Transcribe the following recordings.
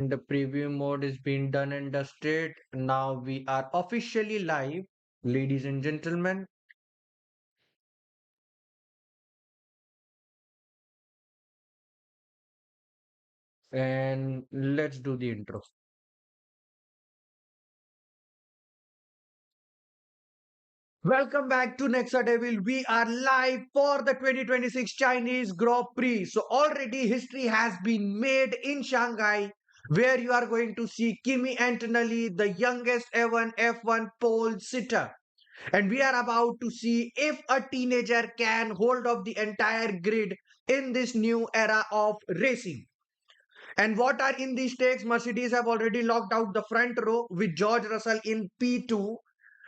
The preview mode is being done and dusted. Now we are officially live, ladies and gentlemen. And let's do the intro. Welcome back to Nexadevil. We are live for the 2026 Chinese Grand Prix. So already history has been made in Shanghai, where you are going to see Kimi Antonelli, the youngest ever F1 pole sitter. And we are about to see if a teenager can hold up the entire grid in this new era of racing. And what are in these stakes? Mercedes have already locked out the front row with George Russell in P2.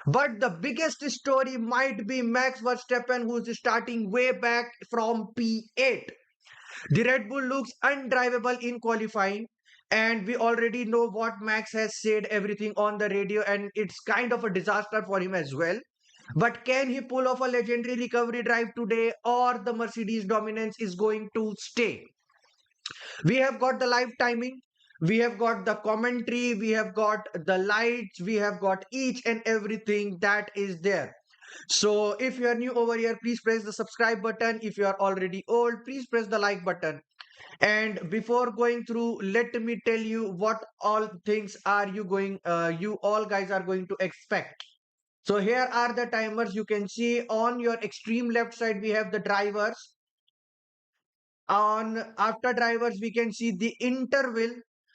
But the biggest story might be Max Verstappen, who's starting way back from P8. The Red Bull looks undrivable in qualifying, and we already know what Max has said everything on the radio, and it's kind of a disaster for him as well. But can he pull off a legendary recovery drive today, or the Mercedes dominance is going to stay? We have got the live timing, we have got the commentary, we have got the lights, we have got each and everything that is there. So if you are new over here, please press the subscribe button. If you are already old, please press the like button. And before going through, let me tell you what all things are you all guys are going to expect. So here are the timers. You can see on your extreme left side we have the drivers. On after drivers we can see the interval,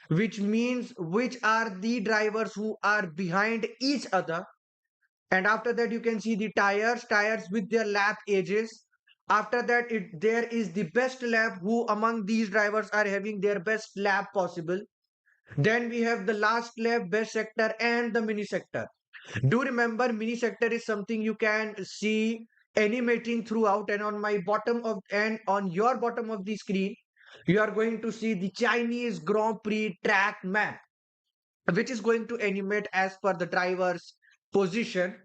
which means which are the drivers who are behind each other. And after that you can see the tires with their lap ages. After that there is the best lap, who among these drivers are having their best lap possible. Then we have the last lap, best sector, and the mini sector. Do remember, mini sector is something you can see animating throughout, and on my bottom of and on your bottom of the screen you are going to see the Chinese Grand Prix track map, which is going to animate as per the driver's position.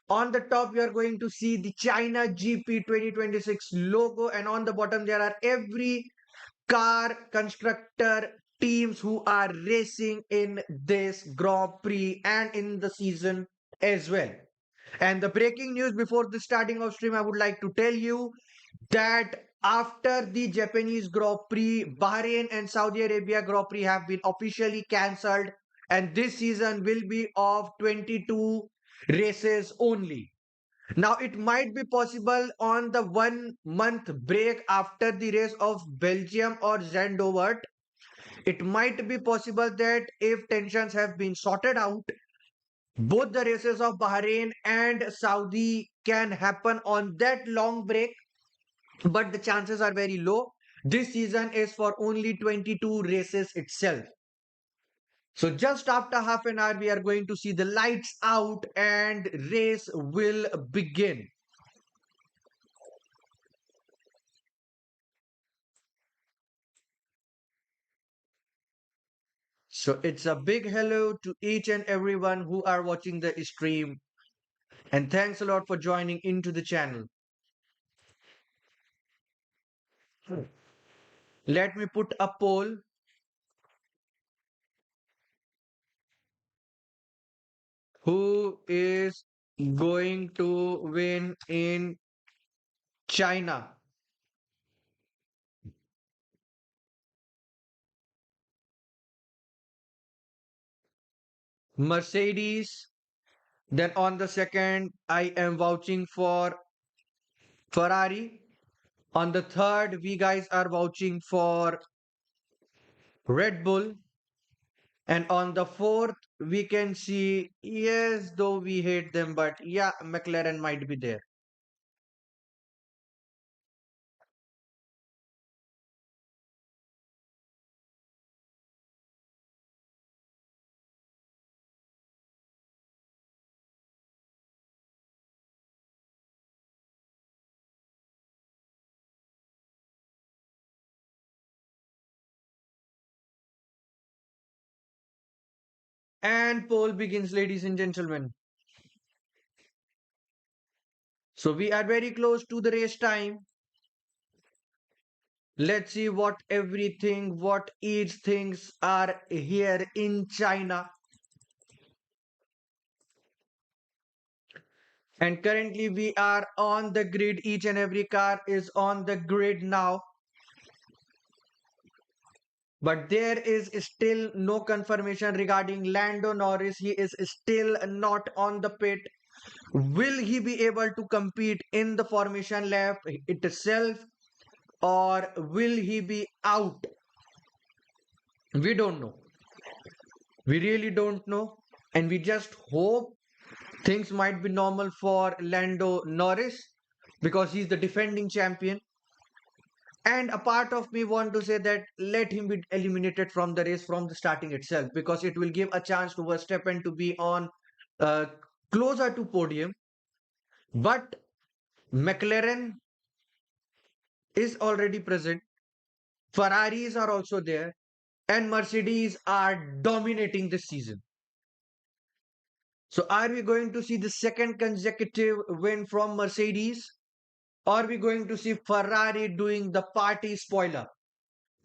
On the top you are going to see the China GP 2026 logo, and on the bottom there are every car constructor teams who are racing in this Grand Prix and in the season as well. And the breaking news before the starting of stream, I would like to tell you that after the Japanese Grand Prix, Bahrain and Saudi Arabia Grand Prix have been officially cancelled, and this season will be of 22 races only. Now, it might be possible on the 1 month break after the race of Belgium or Zandvoort. It might be possible that if tensions have been sorted out, both the races of Bahrain and Saudi can happen on that long break, but the chances are very low. This season is for only 22 races itself. So just after half an hour, we are going to see the lights out and race will begin. So it's a big hello to each and everyone who are watching the stream, and thanks a lot for joining into the channel. Let me put a poll. Who is going to win in China? Mercedes. Then on the second, I am vouching for Ferrari. On the third, we guys are vouching for Red Bull. And on the fourth, we can see, yes, though we hate them, but yeah, McLaren might be there. And poll begins, ladies and gentlemen. So we are very close to the race time. Let's see what each things are here in China. And currently we are on the grid. Each and every car is on the grid now. But there is still no confirmation regarding Lando Norris. He is still not on the pit. Will he be able to compete in the formation lap itself, or will he be out? We don't know. We really don't know. And we just hope things might be normal for Lando Norris because he's the defending champion. And a part of me want to say that let him be eliminated from the race from the starting itself, because it will give a chance to Verstappen to be on uh, closer to podium. But McLaren is already present. Ferraris are also there, and Mercedes are dominating this season. So are we going to see the second consecutive win from Mercedes? Or are we going to see Ferrari doing the party spoiler?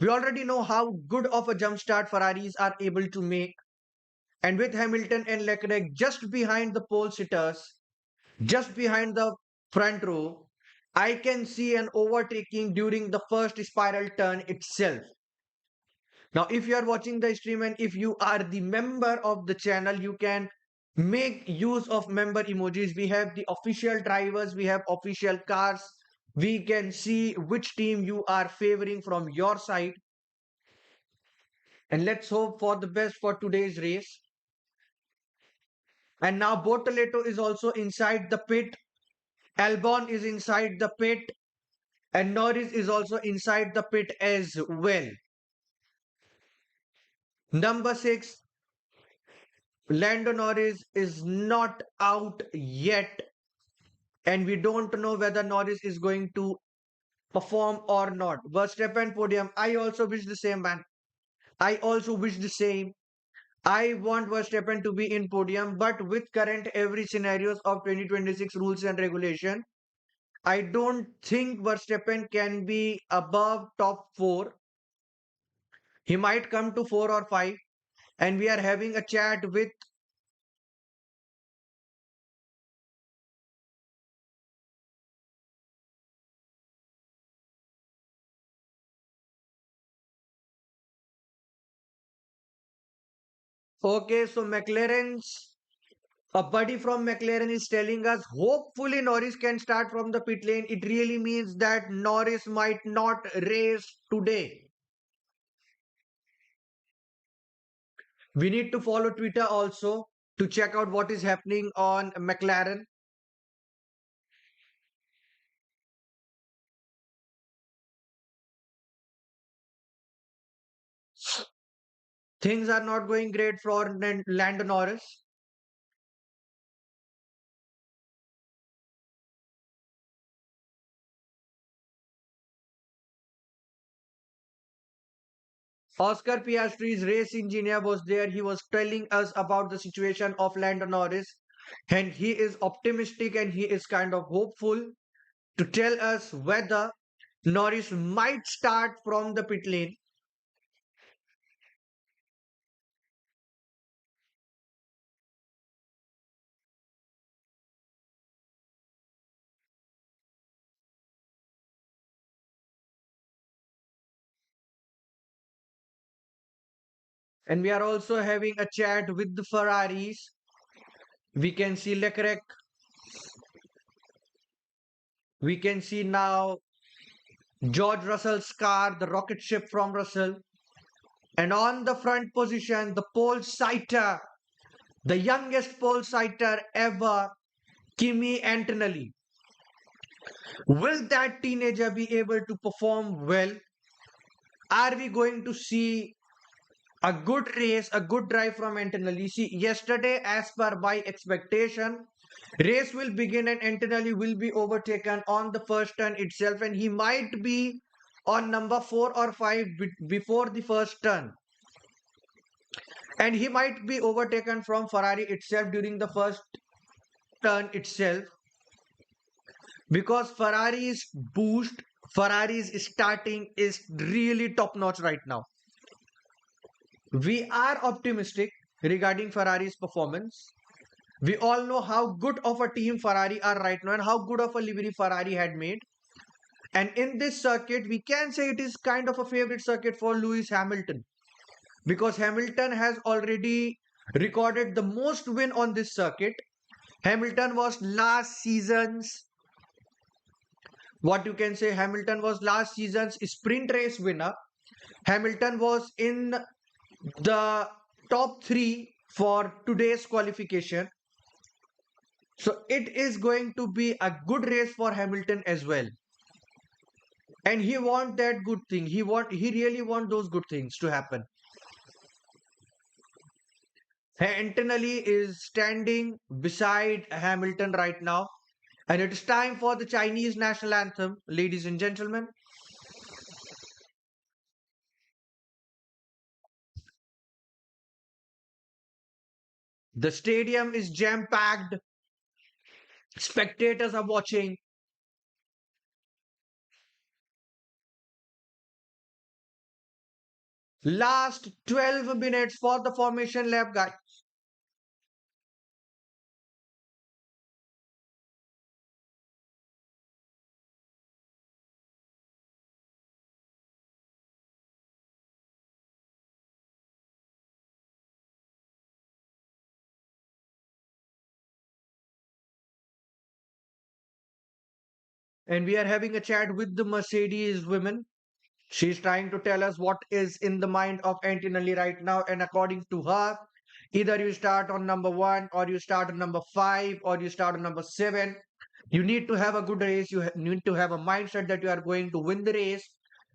We already know how good of a jump start Ferraris are able to make. And with Hamilton and Leclerc just behind the pole sitters, just behind the front row, I can see an overtaking during the first spiral turn itself. Now, if you are watching the stream and if you are the member of the channel, you can make use of member emojis. We have the official drivers, we have official cars. We can see which team you are favoring from your side. And let's hope for the best for today's race. And now Bortoleto is also inside the pit. Albon is inside the pit. And Norris is also inside the pit as well. Number 6, Lando Norris is not out yet. And we don't know whether Norris is going to perform or not. Verstappen podium. I also wish the same, man. I also wish the same. I want Verstappen to be in podium, but with current every scenarios of 2026 rules and regulation, I don't think Verstappen can be above top 4. He might come to 4 or 5. And we are having a chat with. Okay, so a buddy from McLaren is telling us hopefully Norris can start from the pit lane. It really means that Norris might not race today. We need to follow Twitter also to check out what is happening on McLaren. Things are not going great for Lando Norris. Oscar Piastri's race engineer was there. He was telling us about the situation of Lando Norris, and he is optimistic and he is kind of hopeful to tell us whether Norris might start from the pit lane. And we are also having a chat with the Ferraris. We can see Leclerc. We can see now George Russell's car, the rocket ship from Russell. And on the front position, the pole sighter, the youngest pole sighter ever, Kimi Antonelli. Will that teenager be able to perform well? Are we going to see a good race, a good drive from Antonelli? See, yesterday, as per my expectation, race will begin and Antonelli will be overtaken on the first turn itself, and he might be on number 4 or 5 before the first turn. And he might be overtaken from Ferrari itself during the first turn itself, because Ferrari's boost Ferrari's starting is really top notch right now. We are optimistic regarding Ferrari's performance. We all know how good of a team Ferrari are right now and how good of a livery Ferrari had made. And in this circuit, we can say it is kind of a favorite circuit for Lewis Hamilton because Hamilton has already recorded the most win on this circuit. Hamilton was last season's, what you can say, Hamilton was last season's sprint race winner. Hamilton was in the top three for today's qualification. So it is going to be a good race for Hamilton as well. And he want that good thing. He really want those good things to happen. Antonelli is standing beside Hamilton right now. And it is time for the Chinese national anthem, ladies and gentlemen. The stadium is jam packed. Spectators are watching. Last 12 minutes for the formation lap, guys. And we are having a chat with the Mercedes women. She's trying to tell us what is in the mind of Antonelli right now. And according to her, either you start on number one, or you start on number five, or you start on number seven. You need to have a good race. You need to have a mindset that you are going to win the race,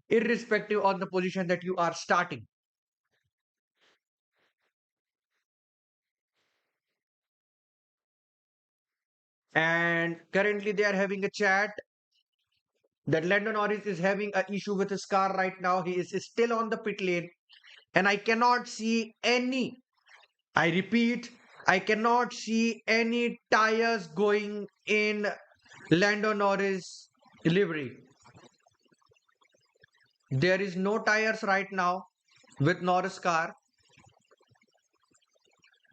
irrespective of the position that you are starting. And currently, they are having a chat that Lando Norris is having an issue with his car right now. He is still on the pit lane, and I cannot see any. I repeat, I cannot see any tires going in Lando Norris livery. There is no tires right now with Norris car.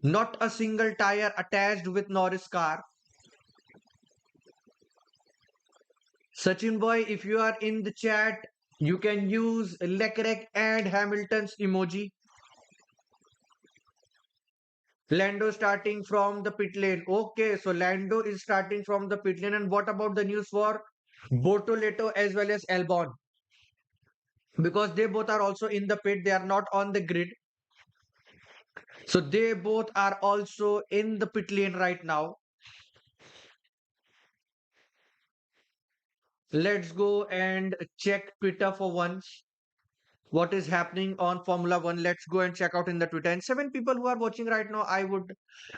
Not a single tire attached with Norris car. Sachin boy, if you are in the chat, you can use Leclerc and Hamilton's emoji. Lando starting from the pit lane. Okay, so Lando is starting from the pit lane. And what about the news for Bortoleto as well as Albon? Because they both are also in the pit, they are not on the grid. So they both are also in the pit lane right now. Let's go and check Twitter for once. What is happening on Formula One? Let's go and check out in the Twitter. And seven people who are watching right now, I would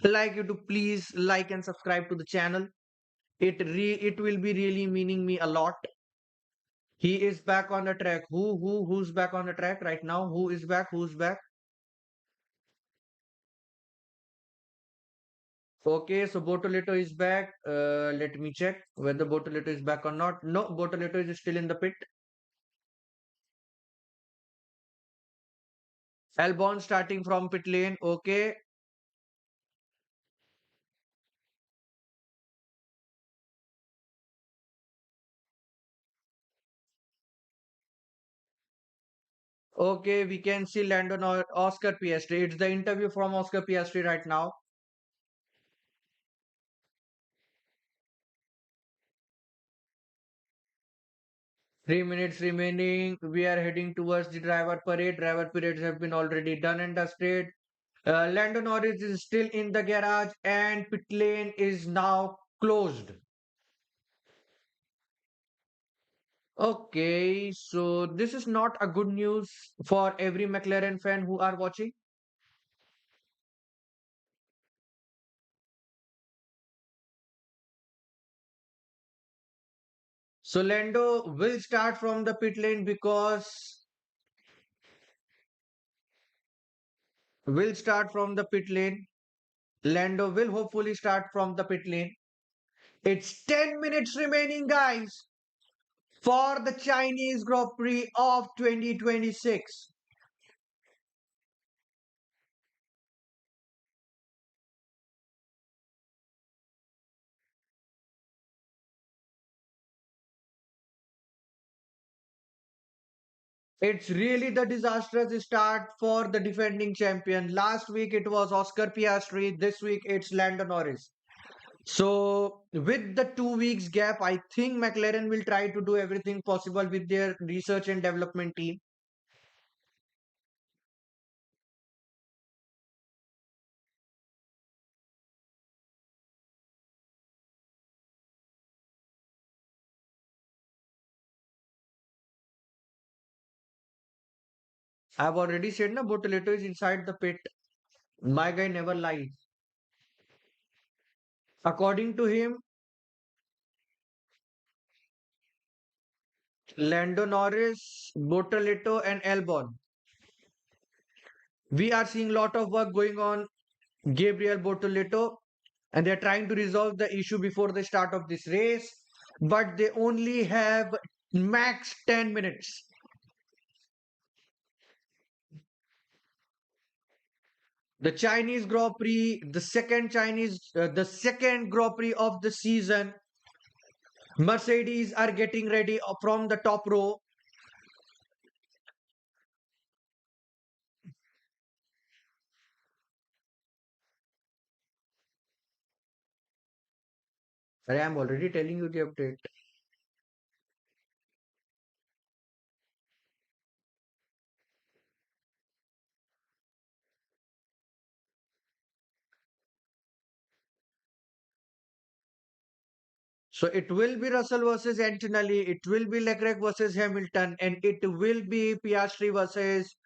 like you to please like and subscribe to the channel. It will be really meaning me a lot. He is back on the track. Who's back on the track right now? Who is back? Who's back? Okay, so Bortoleto is back. Let me check whether Bortoleto is back or not. No, Bortoleto is still in the pit. Albon starting from pit lane. Okay. Okay, we can see Landon or Oscar Piastri. It's the interview from Oscar Piastri right now. 3 minutes remaining. We are heading towards the driver parade. Driver parades have been already done and dusted. Lando Norris is still in the garage and pit lane is now closed. Okay, so this is not a good news for every McLaren fan who are watching. So Lando will start from the pit lane because will start from the pit lane. Lando will hopefully start from the pit lane. It's 10 minutes remaining, guys. for the Chinese Grand Prix of 2026. It's really the disastrous start for the defending champion. Last week it was Oscar Piastri, this week it's Lando Norris. So, with the 2 weeks gap, I think McLaren will try to do everything possible with their research and development team. I've already said, na, Bortoleto is inside the pit. My guy never lies. According to him, Lando Norris, Bortoleto, and Albon. We are seeing a lot of work going on Gabriel Bortoleto, and they're trying to resolve the issue before the start of this race, but they only have max 10 minutes. The Chinese Grand Prix, the second Grand Prix of the season. Mercedes are getting ready from the top row. I am already telling you the update. So it will be Russell versus Antonelli, it will be Leclerc versus Hamilton, and it will be Piastri versus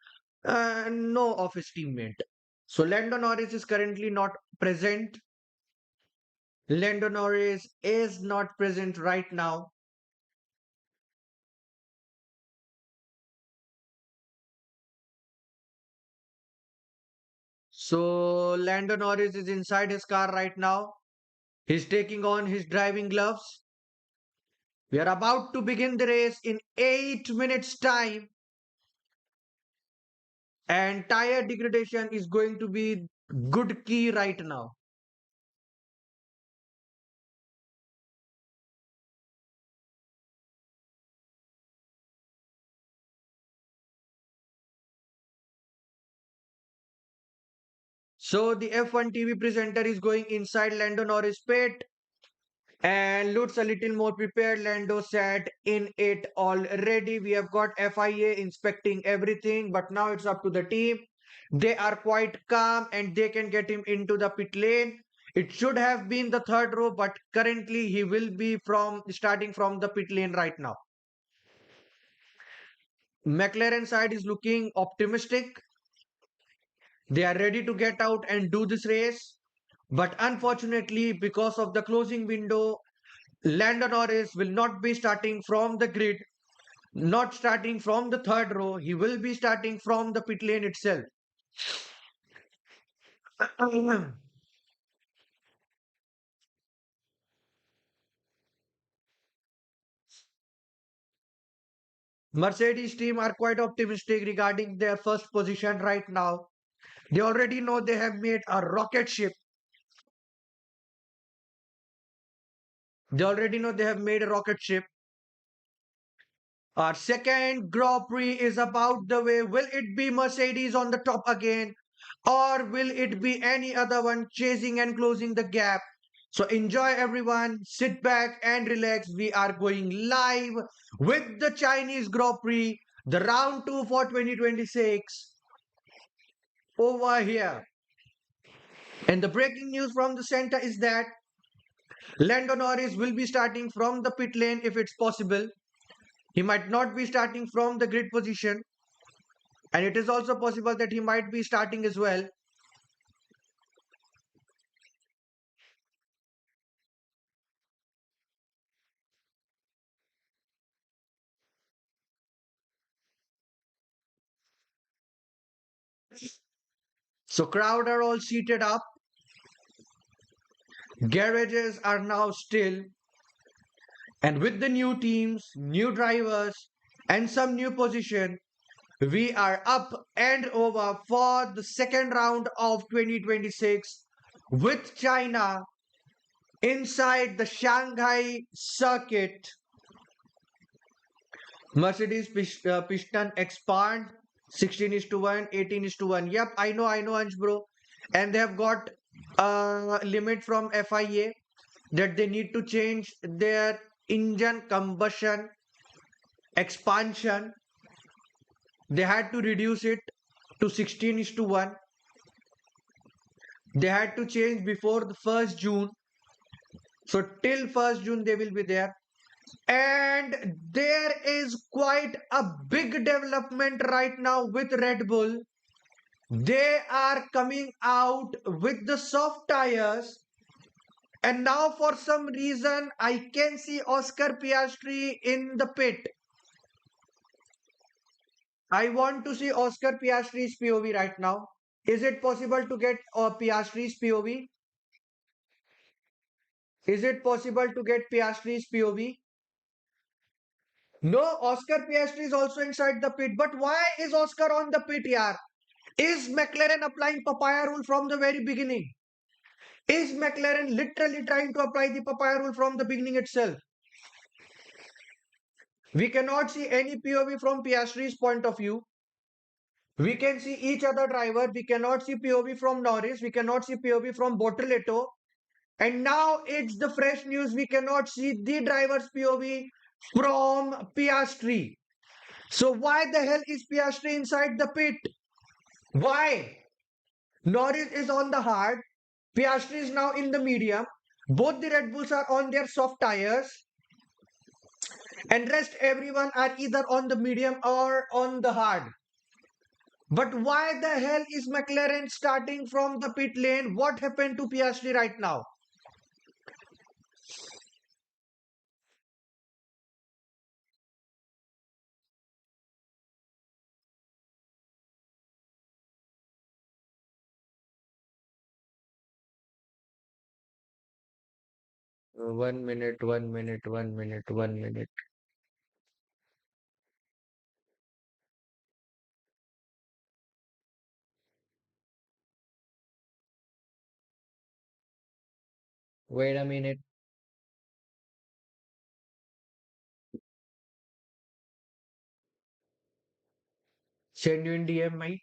no of his teammate. So Lando Norris is currently not present. Lando Norris is not present right now. So Lando Norris is inside his car right now. He's taking on his driving gloves. We are about to begin the race in 8 minutes time, and tire degradation is going to be good key right now. So the F1 TV presenter is going inside Lando Norris pit and looks a little more prepared. Lando said in it already. We have got FIA inspecting everything, but now it's up to the team. They are quite calm and they can get him into the pit lane. It should have been the third row, but currently he will be from starting from the pit lane right now. McLaren side is looking optimistic. They are ready to get out and do this race. But unfortunately, because of the closing window, Lando Norris will not be starting from the grid, not starting from the third row. He will be starting from the pit lane itself. Mercedes team are quite optimistic regarding their first position right now. They already know they have made a rocket ship. They already know they have made a rocket ship. Our second Grand Prix is about the way. Will it be Mercedes on the top again? Or will it be any other one chasing and closing the gap? So enjoy everyone, sit back and relax. We are going live with the Chinese Grand Prix, the round 2 for 2026 over here. And the breaking news from the center is that Lando Norris will be starting from the pit lane if it's possible. He might not be starting from the grid position, and it is also possible that he might be starting as well. So crowd are all seated up. Garages are now still. And with the new teams, new drivers, and some new position, we are up and over for the second round of 2026 with China inside the Shanghai circuit. Mercedes piston expand 16 is to 1, 18 is to 1. Yep, I know, Ansh bro. And they have got a limit from FIA that they need to change their engine combustion expansion. They had to reduce it to 16 is to 1. They had to change before the 1st June. So till 1st June they will be there. And there is quite a big development right now with Red Bull. They are coming out with the soft tires. And now for some reason I can see Oscar Piastri in the pit. I want to see Oscar Piastri's POV right now. Is it possible to get Piastri's POV? Is it possible to get Piastri's POV? No, Oscar Piastri is also inside the pit. But why is Oscar on the pit, yaar? Is McLaren applying papaya rule from the very beginning? Is McLaren literally trying to apply the papaya rule from the beginning itself? We cannot see any POV from Piastri's point of view. We can see each other driver. We cannot see POV from Norris. We cannot see POV from Bortoleto. And now it's the fresh news. We cannot see the driver's POV from Piastri. So why the hell is Piastri inside the pit? Why? Norris is on the hard. Piastri is now in the medium. Both the Red Bulls are on their soft tires. And rest everyone are either on the medium or on the hard. But why the hell is McLaren starting from the pit lane? What happened to Piastri right now? One minute, 1 minute, 1 minute, 1 minute. Wait a minute. Send you in DM, mate.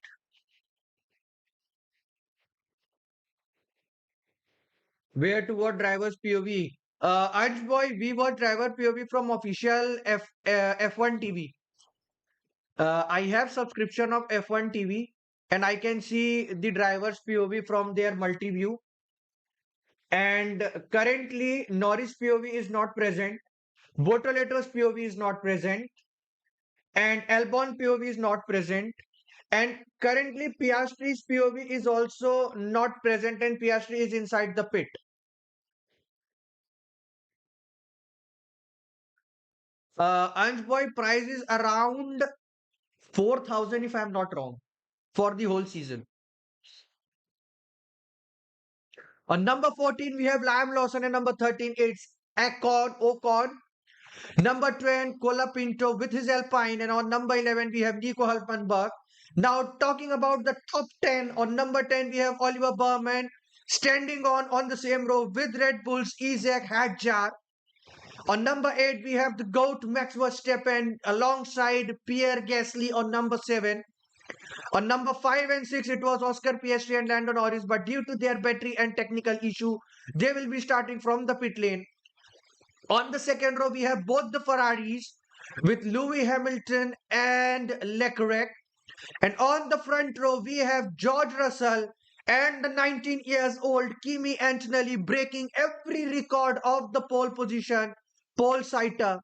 Where to what driver's POV? Arch boy, we watch driver POV from official F1 TV. I have subscription of F1 TV and I can see the driver's POV from their multi-view. And currently, Norris POV is not present. Bortoleto's POV is not present. And Albon POV is not present. And currently, Piastri's POV is also not present and Piastri is inside the pit. Ange boy price is around 4,000 if I'm not wrong for the whole season. On number 14, we have Liam Lawson and number 13, it's Ocon. Number 10, Colapinto with his Alpine. And on number 11, we have Nico Hulkenberg. Now, talking about the top 10, on number 10, we have Oliver Berman standing on the same row with Red Bull's Isaac Hadjar. On number 8, we have the GOAT Max Verstappen alongside Pierre Gasly on number 7. On number 5 and 6, it was Oscar Piastri and Lando Norris, but due to their battery and technical issue, they will be starting from the pit lane. On the second row, we have both the Ferraris with Lewis Hamilton and Leclerc. And on the front row, we have George Russell and the 19 years old Kimi Antonelli breaking every record of the pole position, pole sighter.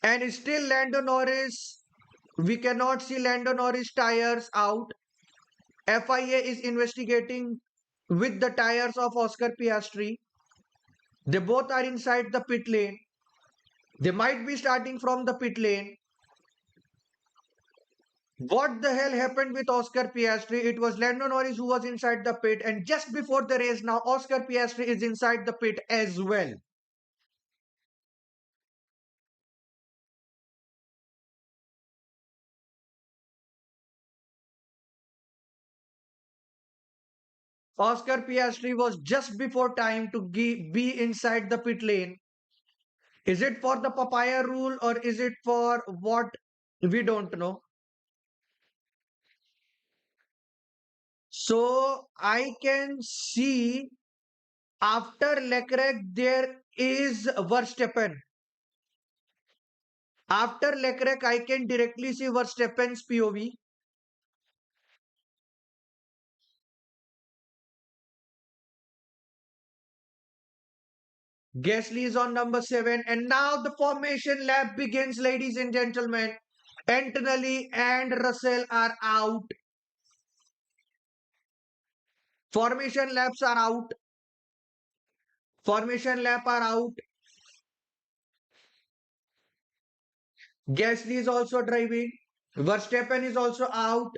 And still Lando Norris, we cannot see Lando Norris tires out. FIA is investigating with the tires of Oscar Piastri. They both are inside the pit lane. They might be starting from the pit lane. What the hell happened with Oscar Piastri? It was Lando Norris who was inside the pit, and just before the race, now Oscar Piastri is inside the pit as well. Oscar Piastri was just before time to be inside the pit lane. Is it for the papaya rule or is it for what? We don't know. So I can see after Leclerc there is Verstappen. After Leclerc, I can directly see Verstappen's POV. Gasly is on number 7, and now the formation lap begins, ladies and gentlemen. Antonelli and Russell are out. Formation laps are out. Formation lap are out. Gasly is also driving. Verstappen is also out.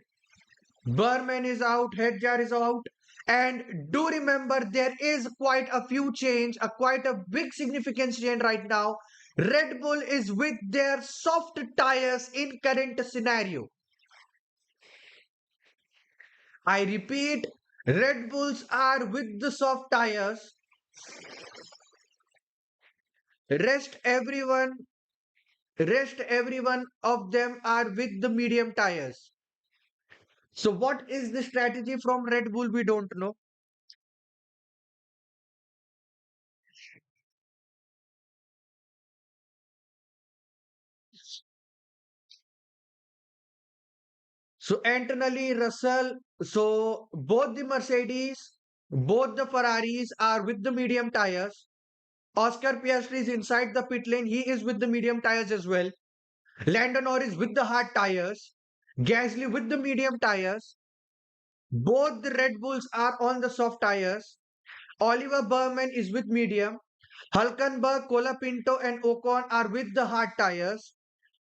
Berman is out. Hedjar is out. And do remember, there is quite a few change, quite a big significance change right now. Red Bull is with their soft tires in current scenario. I repeat, Red Bulls are with the soft tires. Rest everyone, rest everyone of them are with the medium tires. So what is the strategy from Red Bull? We don't know. So Antonelli, Russell, so both the Mercedes, both the Ferraris are with the medium tires. Oscar Piastri is inside the pit lane. He is with the medium tires as well. Lando Norris with the hard tires. Gasly with the medium tires. Both the Red Bulls are on the soft tires. Oliver Berman is with medium. Hulkenberg, Colapinto, and Ocon are with the hard tires.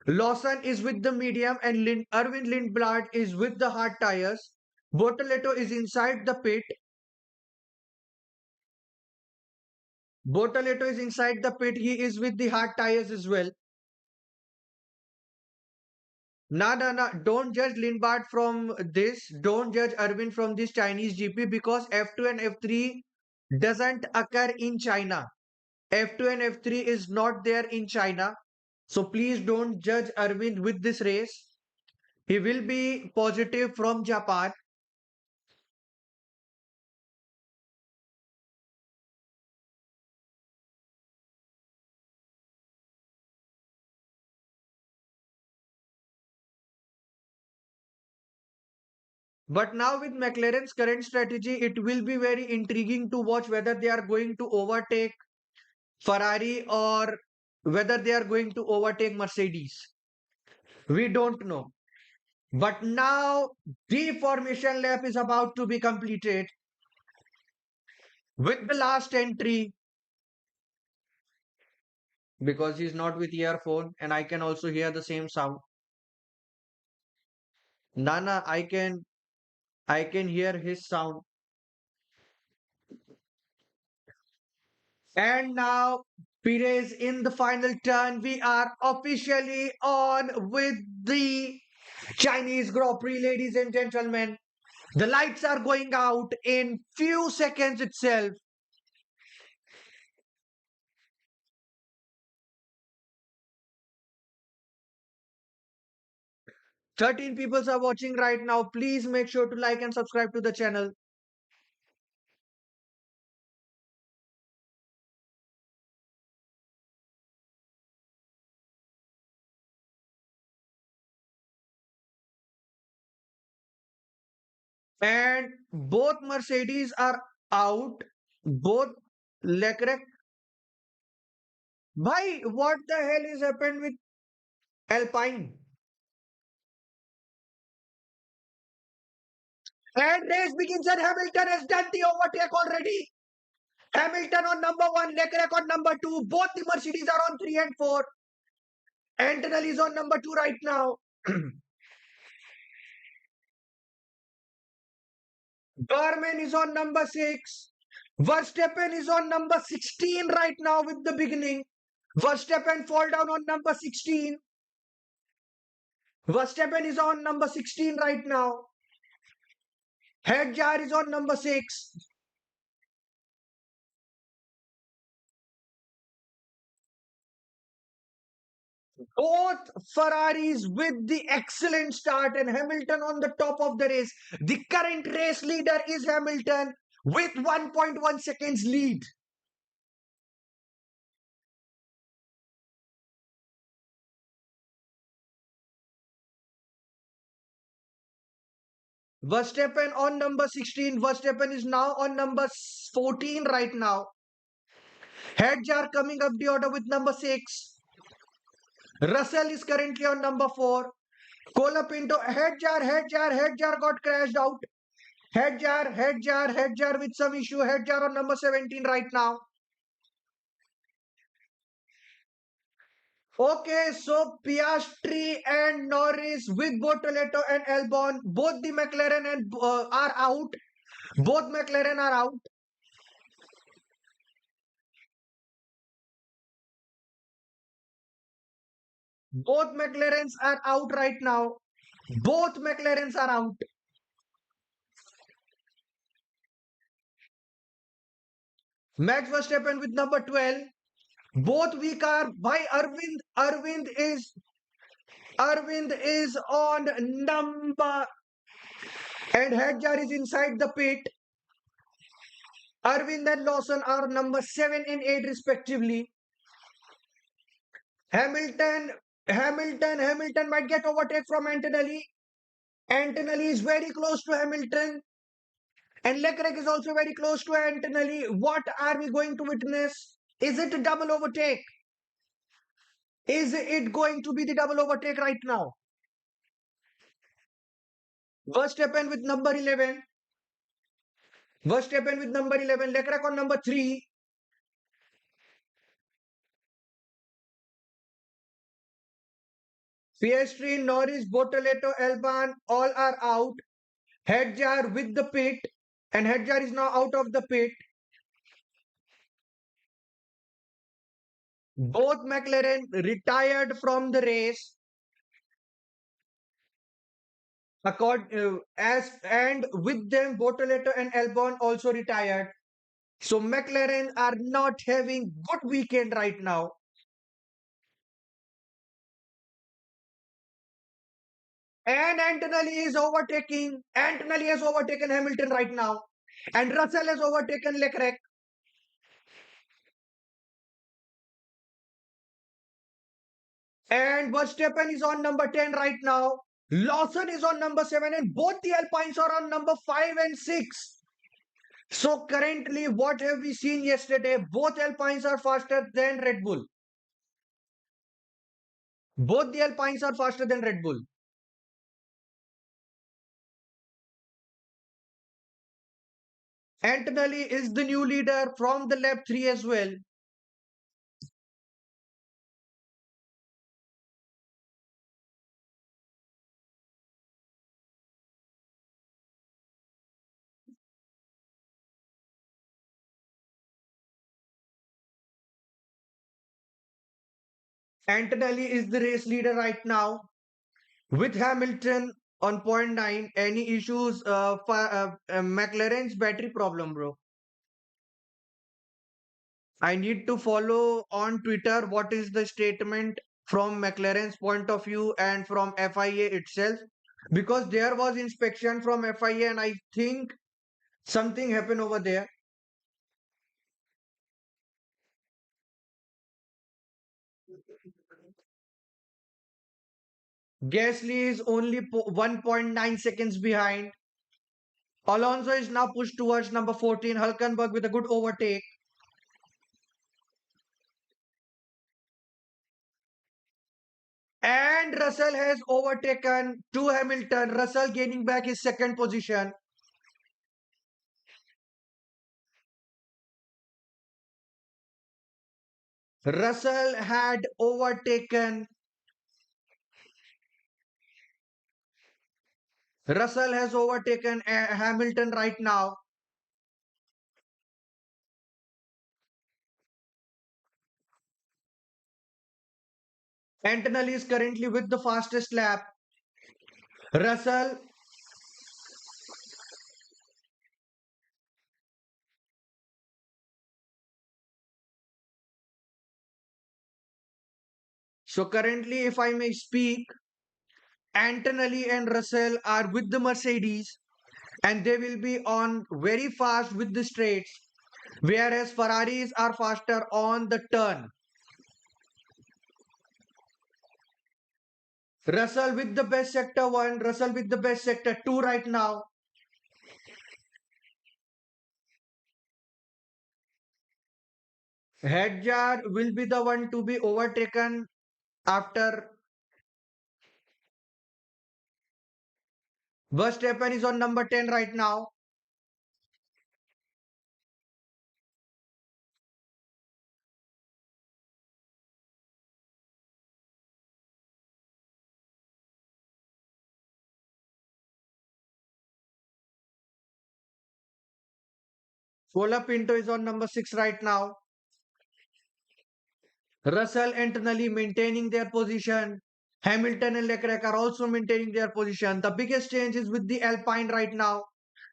Lawson is with the medium, and Erwin Lindblad is with the hard tires. Bortoleto is inside the pit. Bortoleto is inside the pit. He is with the hard tires as well. Nah, nah, nah. Don't judge Lindblad from this. Don't judge Erwin from this Chinese GP because F2 and F3 doesn't occur in China. F2 and F3 is not there in China. So please don't judge Arvind with this race. He will be positive from Japan. But now with McLaren's current strategy, it will be very intriguing to watch whether they are going to overtake Ferrari or whether they are going to overtake Mercedes. We don't know. But now the formation lap is about to be completed with the last entry because he's not with earphone and I can also hear the same sound. Nana, I can hear his sound. And now Perez in the final turn. We are officially on with the Chinese Grand Prix, ladies and gentlemen. The lights are going out in few seconds itself. 13 people are watching right now. Please make sure to like and subscribe to the channel. And both Mercedes are out. Both Leclerc. Bhai, what the hell is happened with Alpine? And race begins and Hamilton has done the overtake already. Hamilton on number 1, Leclerc on number 2. Both the Mercedes are on 3 and 4. Antonelli is on number 2 right now. Garmin is on number 6. Verstappen is on number 16 right now with the beginning. Verstappen fall down on number 16. Verstappen is on number 16 right now. Head is on number 6. Both Ferraris with the excellent start and Hamilton on the top of the race. The current race leader is Hamilton with 1.1 seconds lead. Verstappen on number 16. Verstappen is now on number 14 right now. Head coming up the order with number 6. Russell is currently on number 4. Colapinto, head jar got crashed out. Head jar with some issue. Head jar on number 17 right now. Okay, so Piastri and Norris with Bortoleto and Albon, both the McLaren and are out. Both McLaren are out. Both McLarens are out right now. Both McLarens are out. Max Verstappen with number 12. Both weak are by Arvind. Arvind is on number and Hadjar is inside the pit. Arvind and Lawson are number 7 and 8 respectively. Hamilton might get overtake from Antonelli. Antonelli is very close to Hamilton. And Leclerc is also very close to Antonelli. What are we going to witness? Is it a double overtake? Is it going to be the double overtake right now? Verstappen with number 11. Verstappen with number 11. Leclerc on number 3. Piastri, Norris, Bortoleto, Albon all are out. Hadjar with the pit. And Hadjar is now out of the pit. Both McLaren retired from the race. As and with them, Bortoleto and Albon also retired. So McLaren are not having good weekend right now. And Antonelli is overtaking. Antonelli has overtaken Hamilton right now. And Russell has overtaken Leclerc. And Verstappen is on number 10 right now. Lawson is on number 7. And both the Alpines are on number 5 and 6. So currently, what have we seen yesterday? Both Alpines are faster than Red Bull. Both the Alpines are faster than Red Bull. Antonelli is the new leader from the lap 3 as well. Antonelli is the race leader right now with Hamilton on point 0.9. Any issues for McLaren's battery problem, bro? I need to follow on Twitter what is the statement from McLaren's point of view and from FIA itself because there was inspection from FIA and I think something happened over there. Gasly is only 1.9 seconds behind. Alonso is now pushed towards number 14. Hulkenberg with a good overtake. And Russell has overtaken to Hamilton. Russell gaining back his second position. Russell had overtaken Russell has overtaken Hamilton right now. Antonelli is currently with the fastest lap. Russell, so currently, if I may speak, Antonelli and Russell are with the Mercedes and they will be on very fast with the straights, whereas Ferraris are faster on the turn. Russell with the best sector 1, Russell with the best sector 2 right now. Hedjar will be the one to be overtaken after Verstappen is on number 10 right now. Colapinto is on number 6 right now. Russell and Tonelli maintaining their position. Hamilton and Leclerc are also maintaining their position. The biggest change is with the Alpine right now.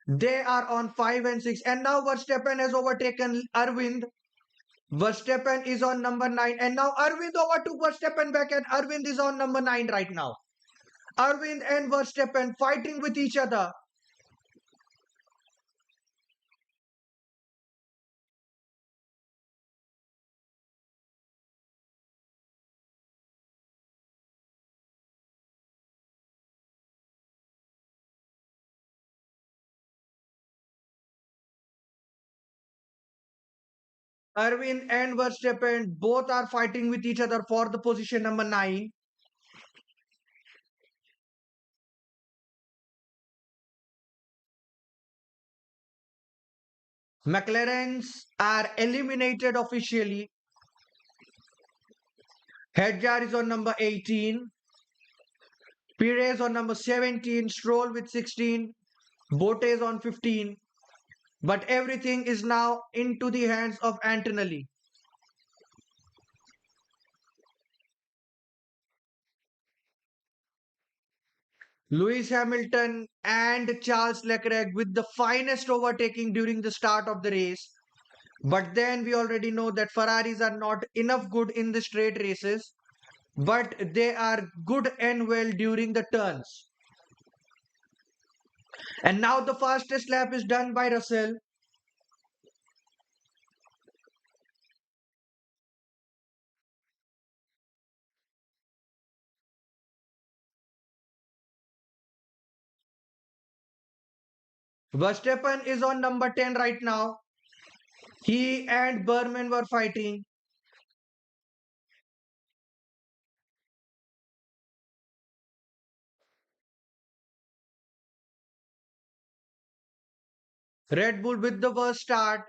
They are on 5 and 6. And now Verstappen has overtaken Arvind. Verstappen is on number 9. And now Arvind overtook Verstappen back and Arvind is on number 9 right now. Arvind and Verstappen fighting with each other. Arvind and Verstappen both are fighting with each other for the position number 9. McLarens are eliminated officially. Hedjar is on number 18. Perez on number 17. Stroll with 16. Bottas on 15. But everything is now into the hands of Antonelli. Lewis Hamilton and Charles Leclerc with the finest overtaking during the start of the race. But then we already know that Ferraris are not enough good in the straight races, but they are good and well during the turns. And now the fastest lap is done by Russell. Verstappen is on number 10 right now. He and Berman were fighting. Red Bull with the worst start.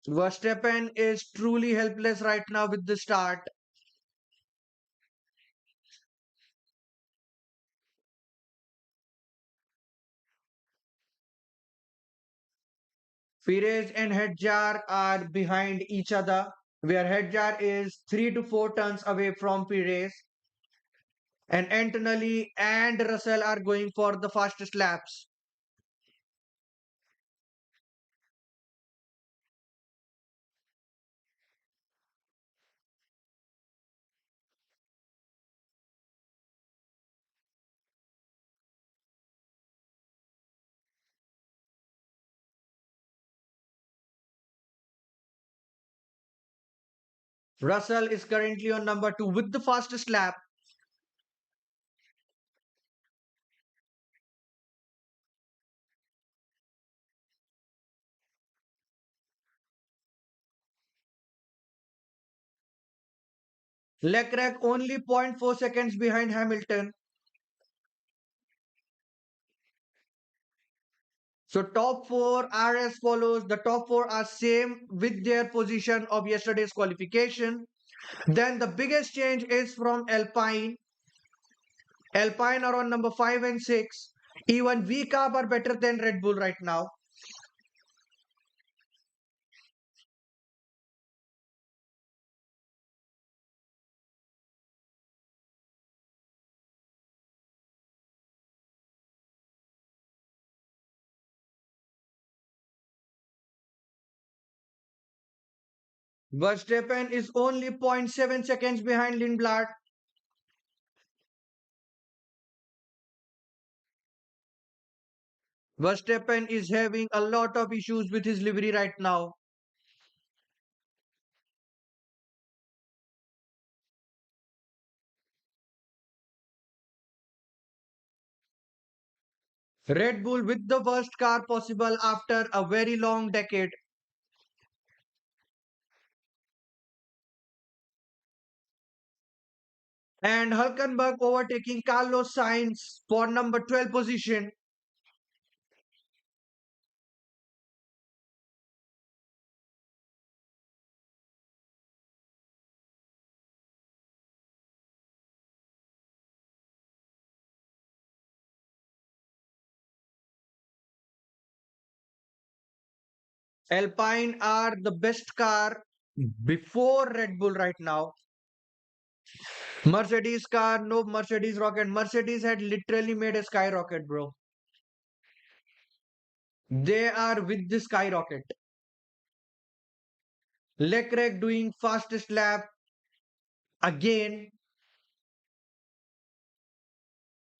Verstappen is truly helpless right now with the start. Perez and Hedjar are behind each other, where Hedjar is 3 to 4 turns away from Perez, and Antonelli and Russell are going for the fastest laps. Russell is currently on number 2 with the fastest lap. Leclerc only zero point 0.4 seconds behind Hamilton. So top four are as follows. The top four are same with their position of yesterday's qualification. Then the biggest change is from Alpine. Alpine are on number 5 and 6. Even VCARB are better than Red Bull right now. Verstappen is only zero point 0.7 seconds behind Lindblad. Verstappen is having a lot of issues with his livery right now. Red Bull with the worst car possible after a very long decade. And Hulkenberg overtaking Carlos Sainz for number 12 position. Alpine are the best car before Red Bull right now. Mercedes car, no Mercedes rocket. Mercedes had literally made a skyrocket, bro. They are with the skyrocket. Leclerc doing fastest lap again.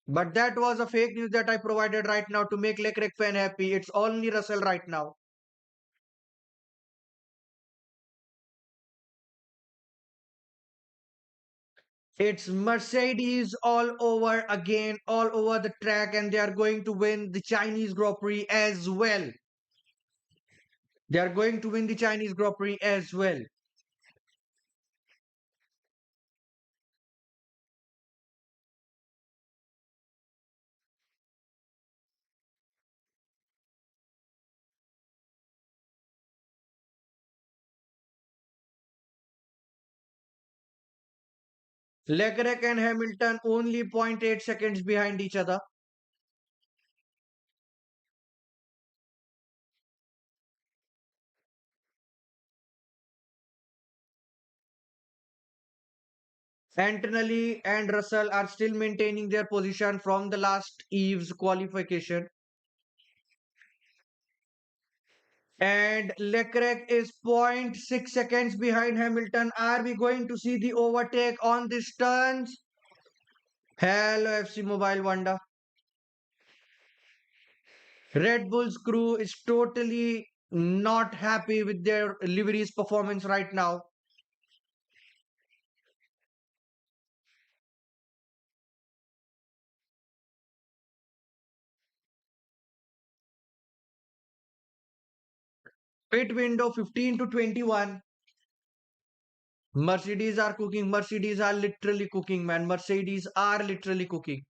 But that was a fake news that I provided right now to make Leclerc fan happy. It's only Russell right now. It's Mercedes all over again, all over the track, and they are going to win the Chinese Grand Prix as well. They are going to win the Chinese Grand Prix as well. Leclerc and Hamilton only zero point 0.8 seconds behind each other. Antonelli and Russell are still maintaining their position from the last Eve's qualification. And Leclerc is zero point 0.6 seconds behind Hamilton. Are we going to see the overtake on this turns? Hello, FC Mobile Wonder. Red Bull's crew is totally not happy with their livery's performance right now. Pit window 15 to 21. Mercedes are cooking. Mercedes are literally cooking, man. Mercedes are literally cooking.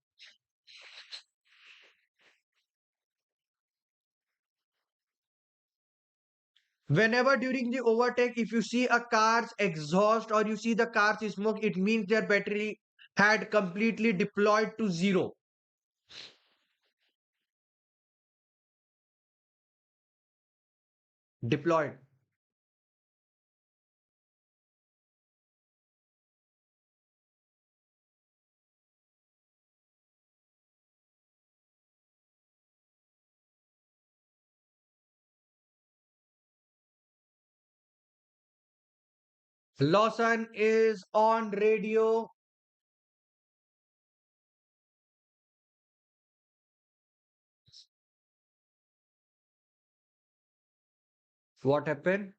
Whenever during the overtake, if you see a car's exhaust or you see the car's smoke, it means their battery had completely deployed to zero. Deployed. Lawson is on radio. What happened?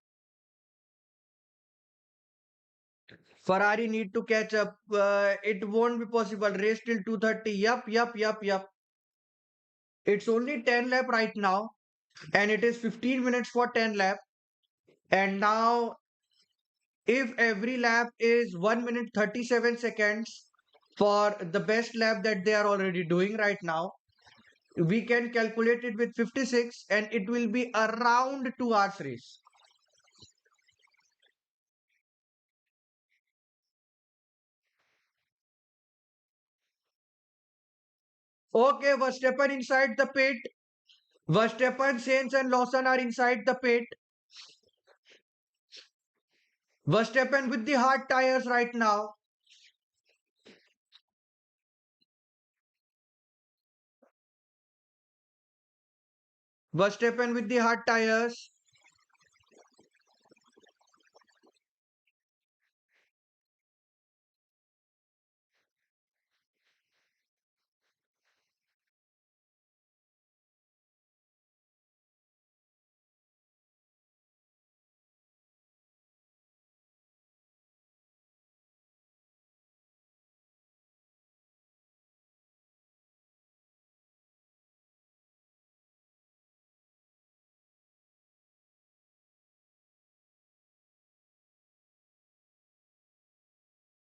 Ferrari need to catch up. It won't be possible. Race till 2:30. Yup, yup, yup, yup. It's only 10 lap right now, and it is 15 minutes for 10 lap. And now, if every lap is 1 minute 37 seconds for the best lap that they are already doing right now, we can calculate it with 56 and it will be around 2 hours race. Okay, Verstappen inside the pit. Verstappen, Sainz and Lawson are inside the pit. Verstappen with the hard tires right now. Verstappen with the hard tires.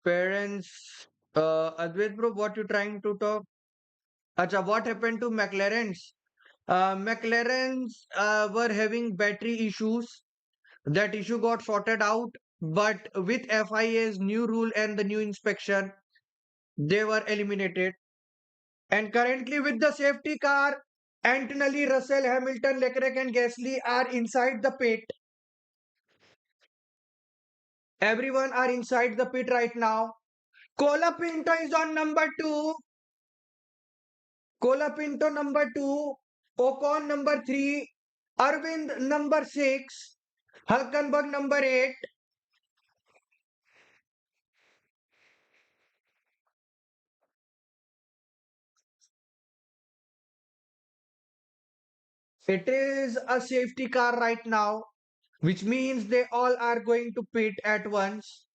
Parents, Advait bro, what you trying to talk? Acha, what happened to McLaren's? McLaren's were having battery issues. That issue got sorted out, but with FIA's new rule and the new inspection, they were eliminated. And currently, with the safety car, Antonelli, Russell, Hamilton, Leclerc, and Gasly are inside the pit. Everyone are inside the pit right now. Colapinto is on number two. Colapinto number two. Ocon number three. Arvind number six. Hulkenberg number eight. It is a safety car right now, which means they all are going to pit at once.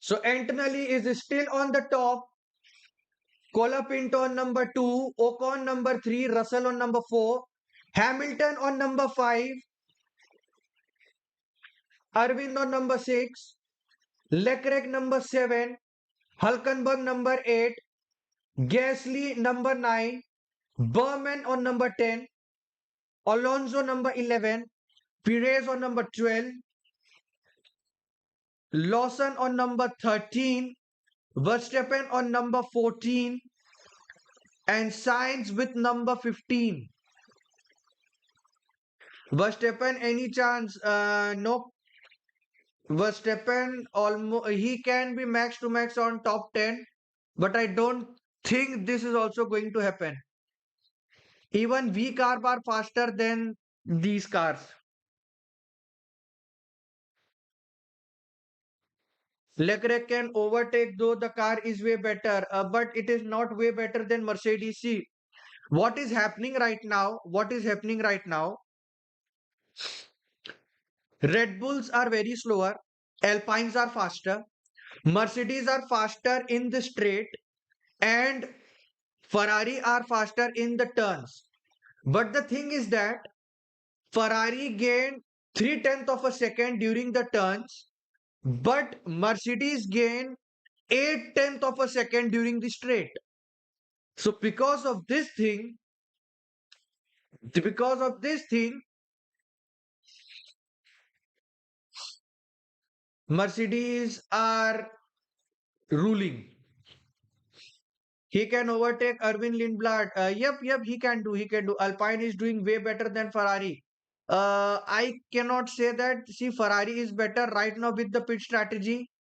So Antonelli is still on the top. Colapinto on number two, Ocon number three, Russell on number four, Hamilton on number five, Arvind on number six, Leclerc number seven, Hulkenberg number eight, Gasly number nine, Berman on number 10, Alonso number 11, Perez on number 12, Lawson on number 13, Verstappen on number 14, and Sainz with number 15. Verstappen, any chance? No. Verstappen, almost he can be max to max on top 10, but I don't think this is also going to happen. Even V cars are faster than these cars. Leclerc can overtake though the car is way better, but it is not way better than Mercedes. See, what is happening right now? What is happening right now? Red Bulls are very slower. Alpines are faster. Mercedes are faster in the straight, and Ferrari are faster in the turns. But the thing is that Ferrari gained 3/10 of a second during the turns, but Mercedes gained 8/10 of a second during the straight. So because of this thing, Mercedes are ruling. He can overtake Erwin Lindblad. Yep, he can do. He can do. Alpine is doing way better than Ferrari. I cannot say that. See, Ferrari is better right now with the pit strategy.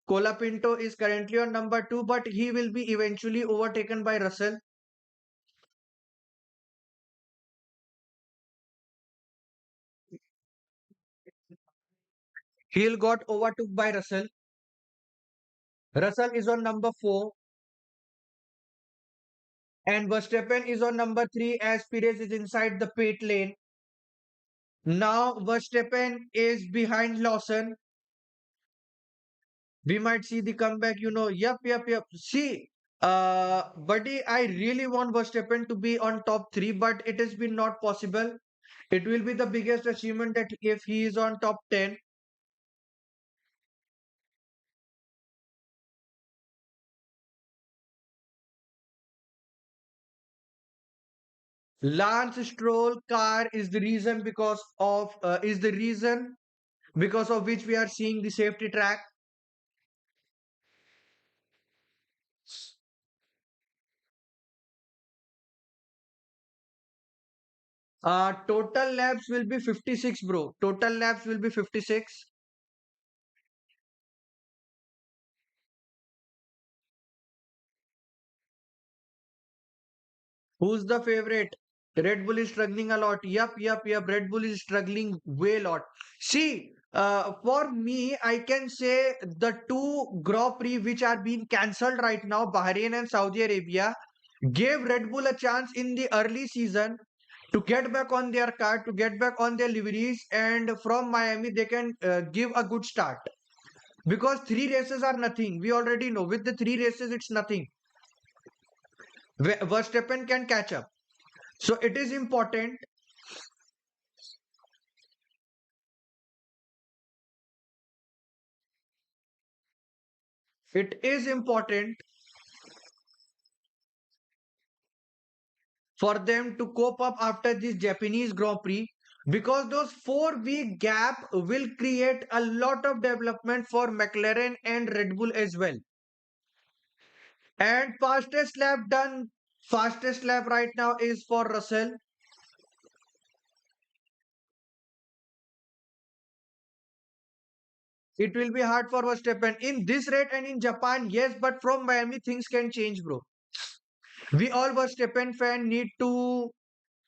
Colapinto is currently on number two, but he will be eventually overtaken by Russell. He'll got overtook by Russell. Russell is on number four, and Verstappen is on number three as Perez is inside the pit lane. Now Verstappen is behind Lawson. We might see the comeback. Yep. See, buddy, I really want Verstappen to be on top three, but it has been not possible. It will be the biggest achievement that if he is on top 10. Lance Stroll car is the reason because of which we are seeing the safety track. Total laps will be 56, bro. Total laps will be 56. Who's the favorite? Red Bull is struggling a lot. Yup. Red Bull is struggling way lot. See, for me, I can say the two Grand Prix which are being cancelled right now, Bahrain and Saudi Arabia, gave Red Bull a chance in the early season to get back on their car, to get back on their liveries, and from Miami they can give a good start. Because three races are nothing. We already know with the three races it's nothing. Verstappen can catch up. So it is important. It is important for them to cope up after this Japanese Grand Prix because those 4 week gap will create a lot of development for McLaren and Red Bull as well. And fastest lap right now is for Russell. It will be hard for Verstappen in this rate and in Japan, yes, but from Miami things can change, bro. We all Verstappen fan need to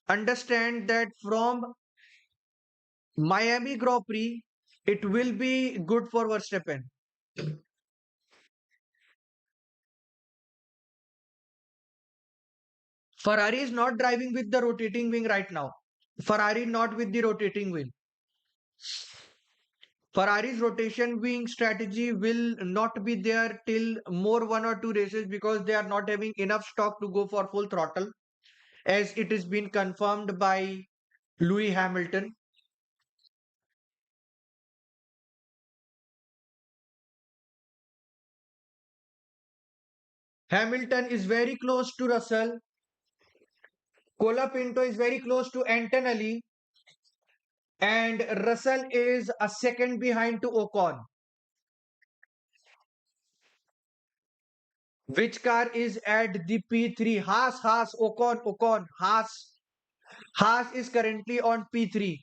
understand that from Miami Grand Prix, it will be good for Verstappen. Ferrari is not driving with the rotating wing right now. Ferrari not with the rotating wing. Ferrari's rotation wing strategy will not be there till more 1 or 2 races because they are not having enough stock to go for full throttle, as it has been confirmed by Louis Hamilton. Hamilton is very close to Russell. Colapinto is very close to Antonelli, and Russell is a second behind to Ocon. Which car is at the P3? Haas, Ocon, Haas. Haas is currently on P3.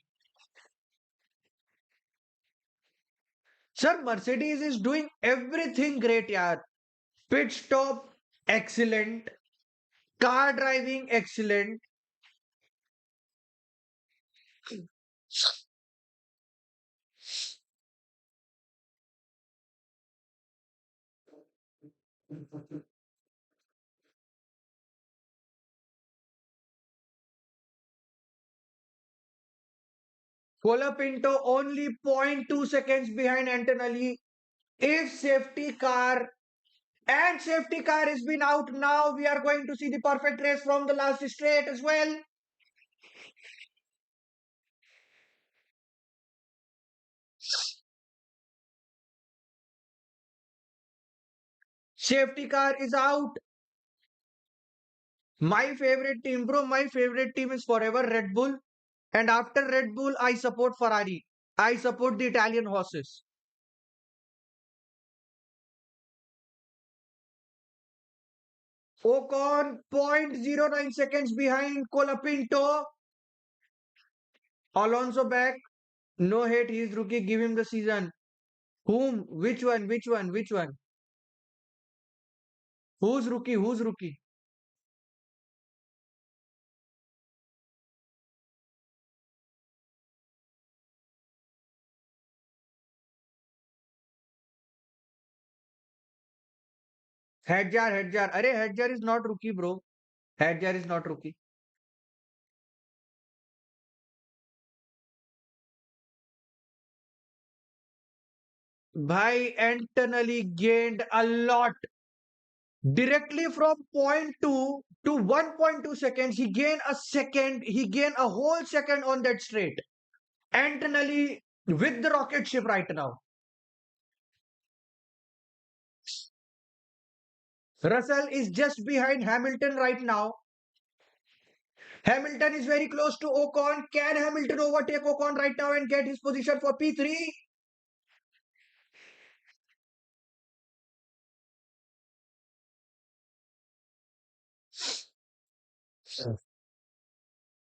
Sir, Mercedes is doing everything great, yaar. Pit stop, excellent. Car driving, excellent. Colapinto only zero point 0.2 seconds behind Antonelli. If safety car has been out now, we are going to see the perfect race from the last straight as well. Safety car is out. My favorite team, bro, my favorite team is forever Red Bull. And after Red Bull, I support Ferrari. I support the Italian horses. Ocon 0.09 seconds behind Colapinto. Alonso back. No hate, he's rookie. Give him the season. Whom? Which one? Which one? Which one? Who's rookie? Who's rookie? Hedjar. Arey, Hedjar is not rookie, bro. Hedjar is not rookie. Bhai Antonelli gained a lot. Directly from point 2 to 1.2 seconds, he gained a second, he gained a whole second on that straight. Internally with the rocket ship right now. Russell is just behind Hamilton right now. Hamilton is very close to Ocon. Can Hamilton overtake Ocon right now and get his position for P3?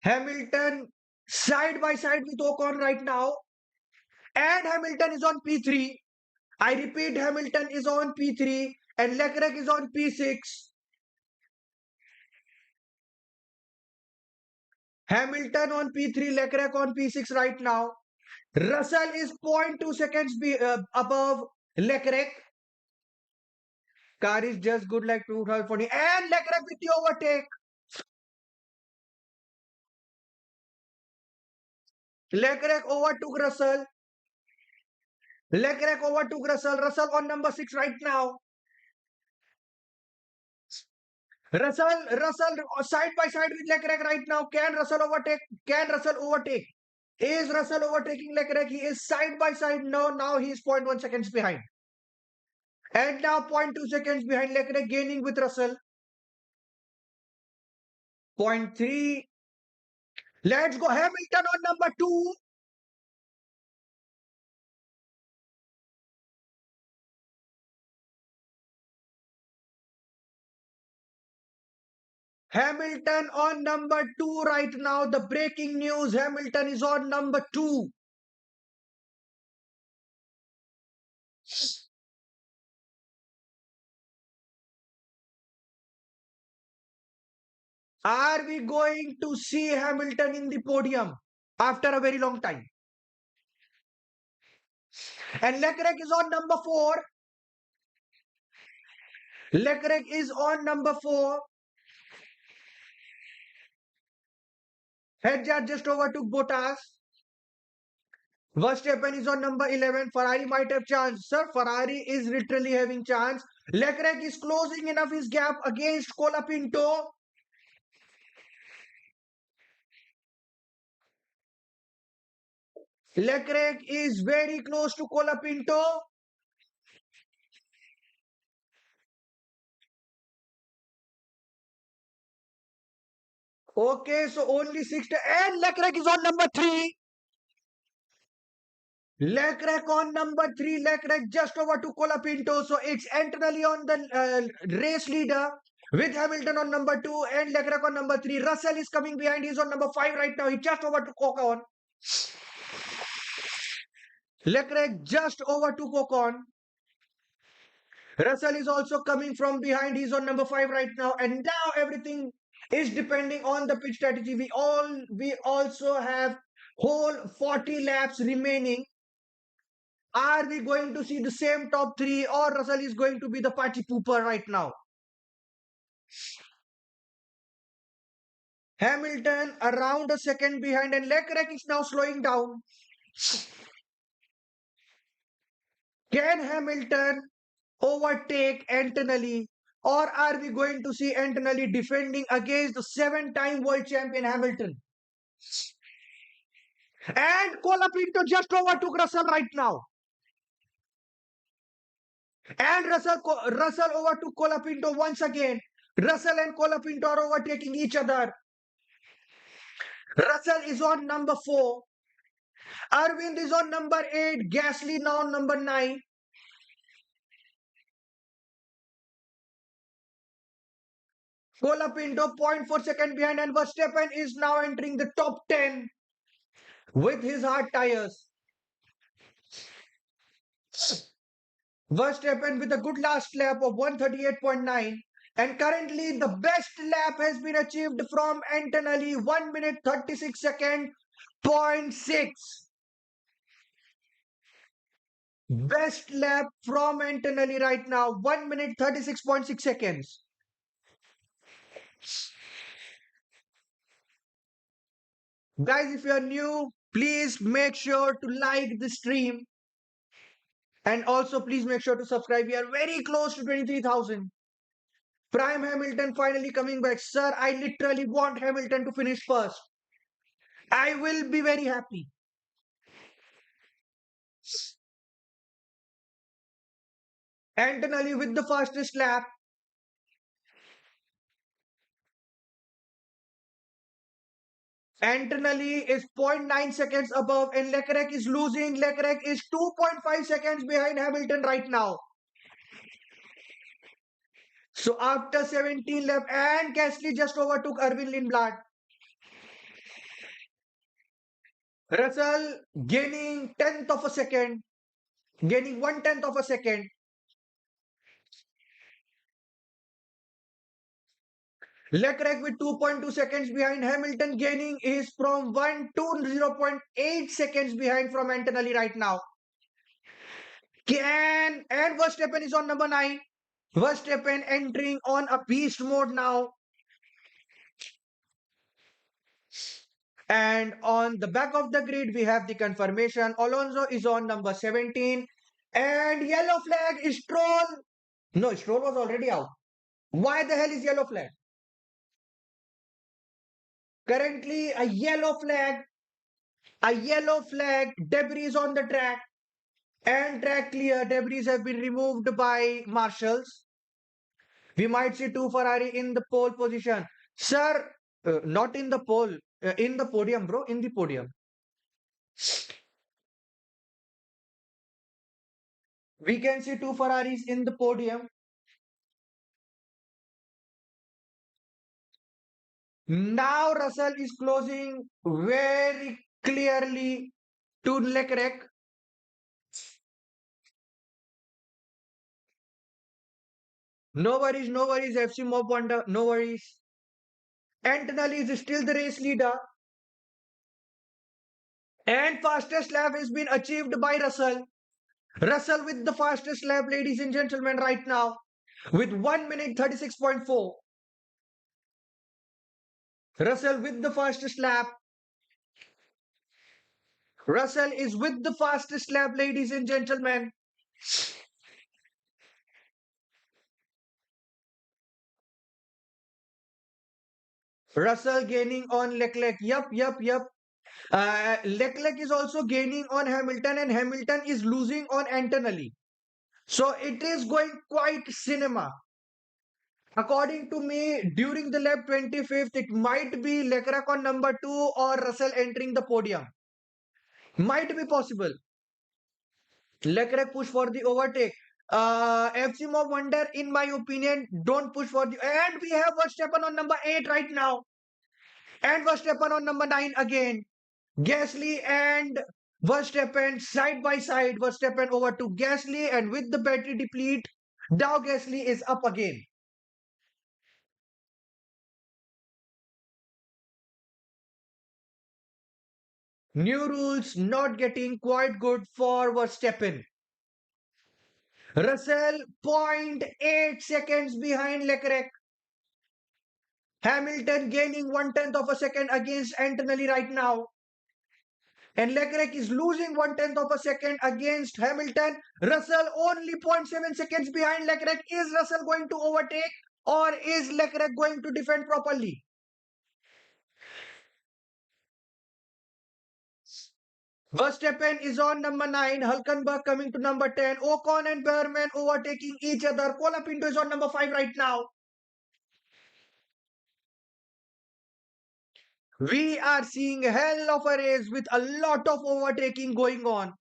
Hamilton side by side with Ocon right now. And Hamilton is on P3. I repeat, Hamilton is on P3 and Leclerc is on P6. Hamilton on P3, Leclerc on P6 right now. Russell is zero point 0.2 seconds above Leclerc. Car is just good like 2040. And Leclerc with the overtake. Leclerc overtook Russell. Leclerc overtook Russell. Russell on number 6 right now. Russell side by side with Leclerc right now. Can Russell overtake? Can Russell overtake? Is Russell overtaking Leclerc? He is side by side. No, now he is zero point 0.1 seconds behind. And now zero point 0.2 seconds behind Leclerc, gaining with Russell. Zero point 0.3. Let's go. Hamilton on number 2. Hamilton on number 2 right now. The breaking news. Hamilton is on number 2. Are we going to see Hamilton in the podium after a very long time? And Leclerc is on number 4. Leclerc is on number 4. Hedgehog just overtook Bottas. Verstappen is on number 11. Ferrari might have chance. Sir, Ferrari is literally having chance. Leclerc is closing enough his gap against Colapinto. Leclerc is very close to Colapinto. Okay, so only 6. And Leclerc is on number 3. Leclerc on number 3. Leclerc just over to Colapinto. So it's entirely on the race leader with Hamilton on number 2 and Leclerc on number 3. Russell is coming behind. He's on number 5 right now. He just over to Ocon. Leclerc just over to Ocon. Russell is also coming from behind. He's on number 5 right now. And now everything is depending on the pit strategy. We also have whole 40 laps remaining. Are we going to see the same top 3 or Russell is going to be the party pooper right now? Hamilton around a second behind and Leclerc is now slowing down. Can Hamilton overtake Antonelli or are we going to see Antonelli defending against the 7-time world champion Hamilton? And Colapinto just overtook Russell right now. And Russell overtook Colapinto once again. Russell and Colapinto are overtaking each other. Russell is on number 4. Arvind is on number 8. Gasly now on number 9. Colapinto 0.4 second behind and Verstappen is now entering the top 10 with his hard tires. Verstappen with a good last lap of 138.9 and currently the best lap has been achieved from Antonelli 1 minute 36 second 0.6. Best lap from Antonelli right now 1 minute 36.6 seconds. Guys, if you are new, please make sure to like the stream and also please make sure to subscribe. We are very close to 23,000. Prime Hamilton finally coming back. Sir, I literally want Hamilton to finish first. I will be very happy. Antonelli with the fastest lap. Antonelli is zero point 0.9 seconds above and Leclerc is losing. Leclerc is 2.5 seconds behind Hamilton right now. So after 17 lap and Gasly just overtook Erwin Lindblad. Russell gaining tenth of a second, gaining 1/10 of a second. Leclerc with 2.2 seconds behind. Hamilton gaining is from 1 to 0.8 seconds behind from Antonelli right now. And Verstappen is on number 9. Verstappen entering on a beast mode now. And on the back of the grid, we have the confirmation. Alonso is on number 17. And yellow flag is Stroll. No, Stroll was already out. Why the hell is yellow flag? Currently, a yellow flag, debris on the track, and track clear. Debris have been removed by marshals. We might see two Ferrari in the pole position. Sir, not in the pole, in the podium, bro, in the podium. We can see two Ferraris in the podium. Now Russell is closing very clearly to Leclerc. No worries, FC Mob Wonder, no worries. Antonelli is still the race leader. And fastest lap has been achieved by Russell. Russell with the fastest lap, ladies and gentlemen, right now. With 1 minute 36.4. Russell with the fastest lap. Russell is with the fastest lap, ladies and gentlemen. Russell gaining on Leclerc. Yup. Leclerc is also gaining on Hamilton and Hamilton is losing on Antonelli. So it is going quite cinema. According to me, during the lap 25th, it might be Leclerc on number 2 or Russell entering the podium. Might be possible. Leclerc push for the overtake. FC Mob Wonder, in my opinion, don't push for the. And we have Verstappen on number 8 right now. And Verstappen on number 9 again. Gasly and Verstappen side by side. Verstappen over to Gasly, and with the battery deplete, now Gasly is up again. New rules not getting quite good for Verstappen. Russell 0.8 seconds behind Leclerc. Hamilton gaining 1/10 of a second against Antonelli right now. And Leclerc is losing 1/10 of a second against Hamilton. Russell only zero point 0.7 seconds behind Leclerc. Is Russell going to overtake or is Leclerc going to defend properly? Verstappen is on number 9. Hulkenberg coming to number 10. Ocon and Behrman overtaking each other. Colapinto is on number 5 right now. We are seeing a hell of a race with a lot of overtaking going on.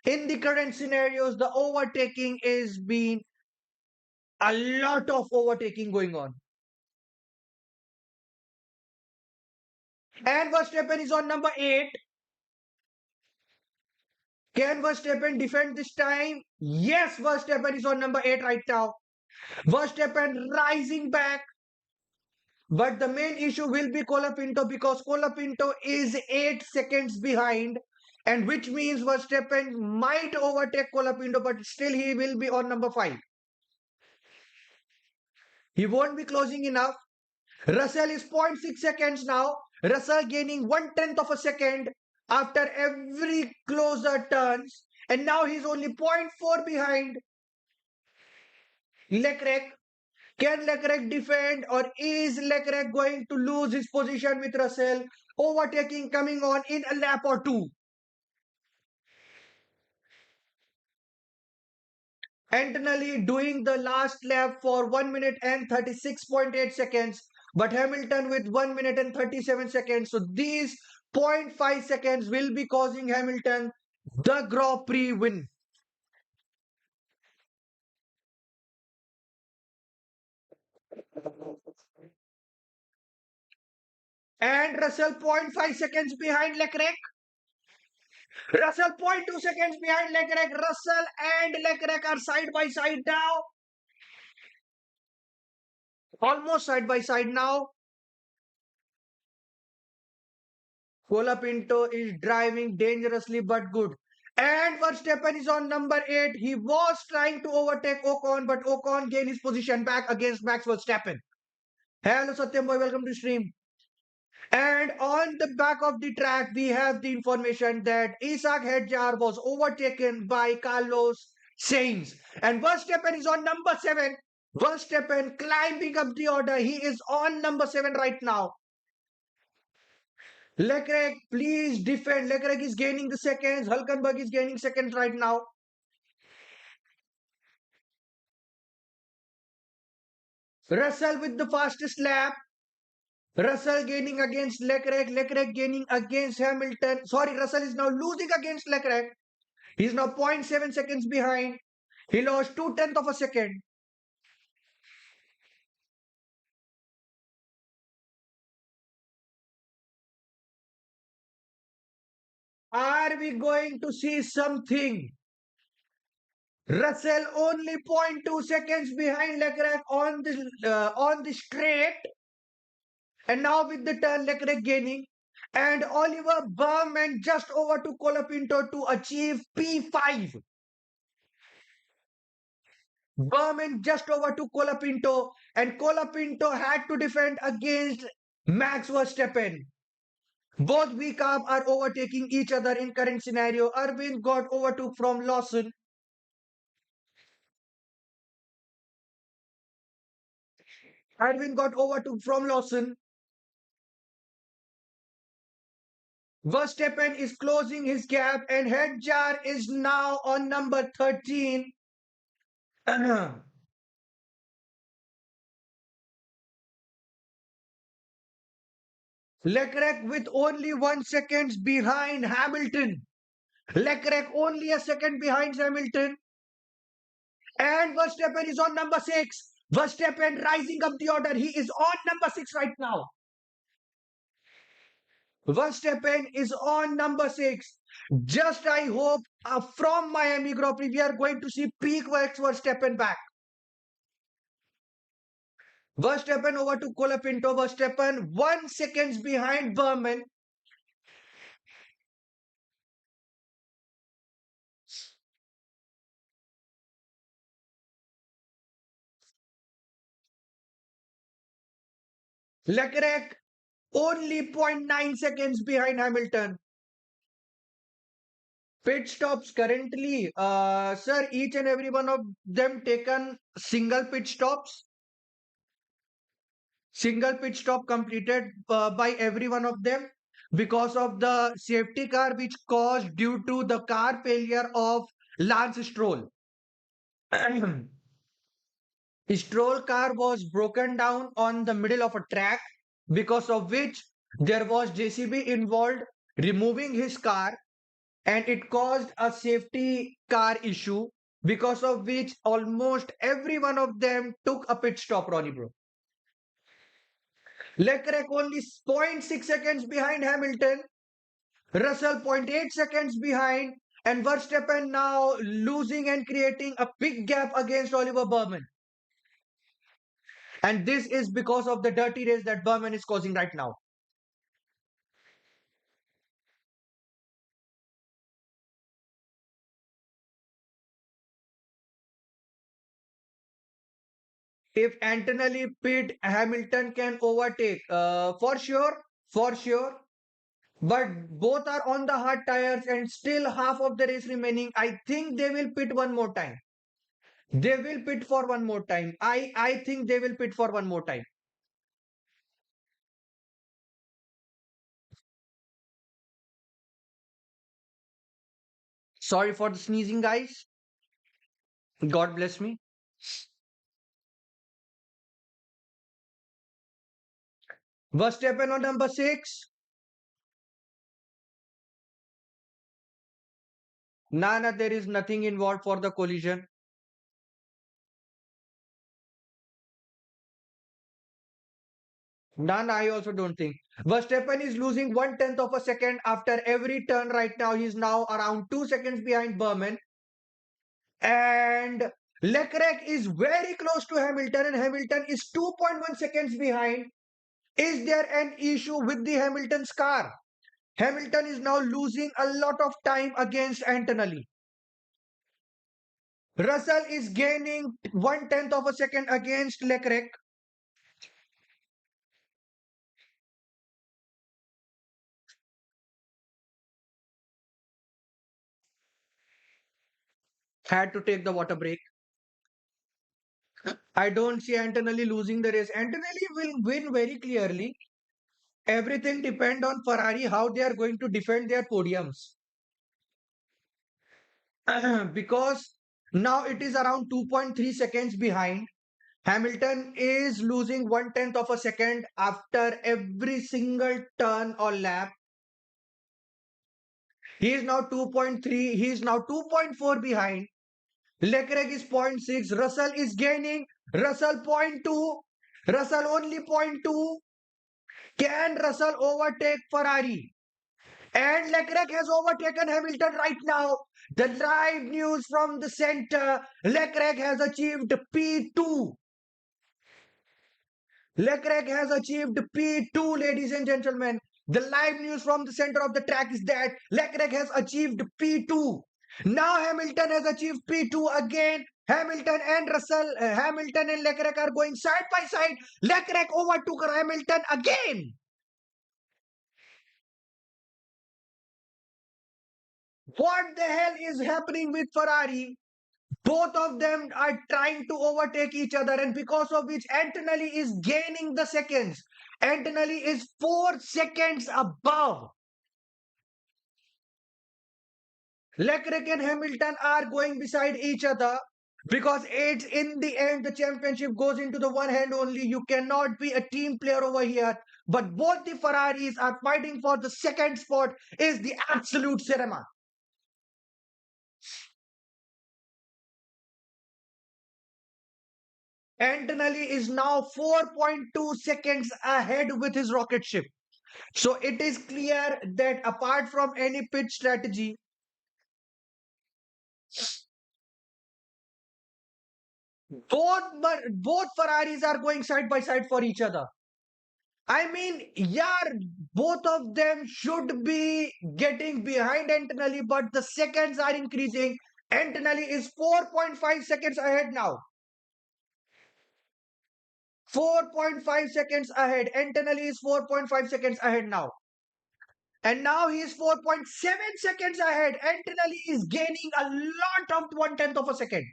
In the current scenarios, the overtaking is being a lot of overtaking going on. And Verstappen is on number 8. Can Verstappen defend this time? Yes, Verstappen is on number 8 right now. Verstappen rising back. But the main issue will be Colapinto because Colapinto is 8 seconds behind. And which means Verstappen might overtake Colapinto, but still he will be on number 5. He won't be closing enough. Russell is zero point 0.6 seconds now. Russell gaining 1/10 of a second after every closer turns. And now he's only zero point 0.4 behind Leclerc. Can Leclerc defend, or is Leclerc going to lose his position with Russell? Overtaking coming on in a lap or two. Antonelli doing the last lap for 1 minute and 36.8 seconds, but Hamilton with 1 minute and 37 seconds. So these zero point 0.5 seconds will be causing Hamilton the Grand Prix win. And Russell zero point 0.5 seconds behind Leclerc. Russell zero point 0.2 seconds behind Leclerc. Russell and Leclerc are side by side now. Almost side by side now. Colapinto is driving dangerously but good. And Verstappen is on number 8. He was trying to overtake Ocon, but Ocon gained his position back against Max Verstappen. Hello Satyam boy, welcome to stream. And on the back of the track, we have the information that Isaac Hedjar was overtaken by Carlos Sainz. And Verstappen is on number 7. Verstappen climbing up the order. He is on number 7 right now. Leclerc, please defend. Leclerc is gaining the seconds. Hulkenberg is gaining seconds right now. Russell with the fastest lap. Russell gaining against Leclerc. Leclerc gaining against Hamilton. Sorry, Russell is now losing against Leclerc. He's now zero point 0.7 seconds behind. He lost 2/10 of a second. Are we going to see something? Russell only zero point 0.2 seconds behind Leclerc on the straight. And now with the turn, Leclerc gaining. And Oliver Berman just over to Colapinto to achieve P5. Berman just over to Colapinto, and Colapinto had to defend against Max Verstappen. Both weak arm are overtaking each other in current scenario. Arvind got overtook from Lawson. Arvind got overtook from Lawson. Verstappen is closing his gap, and Hedjar is now on number 13. Leclerc with only 1 second behind Hamilton. Leclerc only a second behind Hamilton. And Verstappen is on number 6. Verstappen rising up the order. He is on number 6 right now. Verstappen is on number 6. Just I hope from Miami Grand Prix we are going to see peak Verstappen back. Verstappen over to Colapinto. Verstappen 1 seconds behind Berman. Leclerc only zero point 0.9 seconds behind Hamilton. Pit stops currently, sir, each and every one of them taken single pit stops. Single pit stop completed by every one of them because of the safety car which caused due to the car failure of Lance Stroll. Stroll car was broken down on the middle of a track, because of which there was JCB involved removing his car, and it caused a safety car issue, because of which almost every one of them took a pit stop, Ronnie bro. Leclerc only zero point 0.6 seconds behind Hamilton, Russell zero point 0.8 seconds behind, and Verstappen now losing and creating a big gap against Oliver Berman. And this is because of the dirty race that Berman is causing right now. If Antonelli pit, Hamilton can overtake. For sure, for sure. But both are on the hard tires and still half of the race remaining. I think they will pit one more time. They will pit for one more time. I think they will pit for one more time. Sorry for the sneezing, guys. God bless me. Verstappen on number six. Nana, there is nothing involved for the collision. None, I also don't think. Verstappen is losing 1/10 of a second after every turn right now. He's now around 2 seconds behind Berman. And Leclerc is very close to Hamilton, and Hamilton is 2.1 seconds behind. Is there an issue with the Hamilton's car? Hamilton is now losing a lot of time against Antonelli. Russell is gaining 1/10 of a second against Leclerc. Had to take the water break. I don't see Antonelli losing the race. Antonelli will win very clearly. Everything depends on Ferrari, how they are going to defend their podiums. Because now it is around 2.3 seconds behind. Hamilton is losing 1/10 of a second after every single turn or lap. He is now 2.3. He is now 2.4 behind. Leclerc is zero point 0.6. Russell is gaining. Russell zero point 0.2. Russell only zero point 0.2. Can Russell overtake Ferrari? And Leclerc has overtaken Hamilton right now. The live news from the center. Leclerc has achieved P2. Leclerc has achieved P2, ladies and gentlemen. The live news from the center of the track is that Leclerc has achieved P2. Now Hamilton has achieved P2 again. Hamilton and Leclerc are going side by side. Leclerc overtook Hamilton again. What the hell is happening with Ferrari? Both of them are trying to overtake each other, and because of which Antonelli is gaining the seconds. Antonelli is 4 seconds above. Leclerc and Hamilton are going beside each other because it's in the end the championship goes into the one hand only. You cannot be a team player over here. But both the Ferraris are fighting for the second spot. Is the absolute cinema. Antonelli is now 4.2 seconds ahead with his rocket ship. So it is clear that apart from any pit strategy, both Ferraris are going side by side for each other. I mean, yeah, both of them should be getting behind Antonelli, but the seconds are increasing. Antonelli is 4.5 seconds ahead now. 4.5 seconds ahead. Antonelli is 4.5 seconds ahead now. And now he is 4.7 seconds ahead. Antonelli is gaining a lot of 1/10 of a second.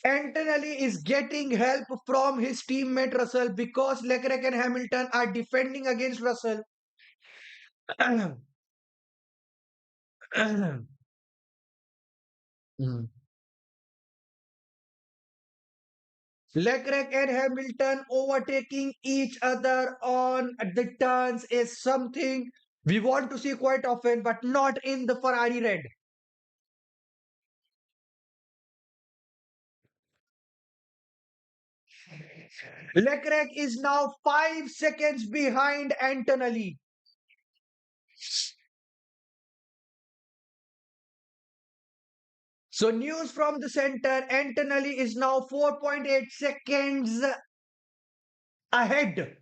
Antonelli is getting help from his teammate Russell because Leclerc and Hamilton are defending against Russell. Leclerc and Hamilton overtaking each other on the turns is something we want to see quite often, but not in the Ferrari red. Leclerc is now 5 seconds behind Antonelli. So news from the center, Antonelli is now 4.8 seconds ahead.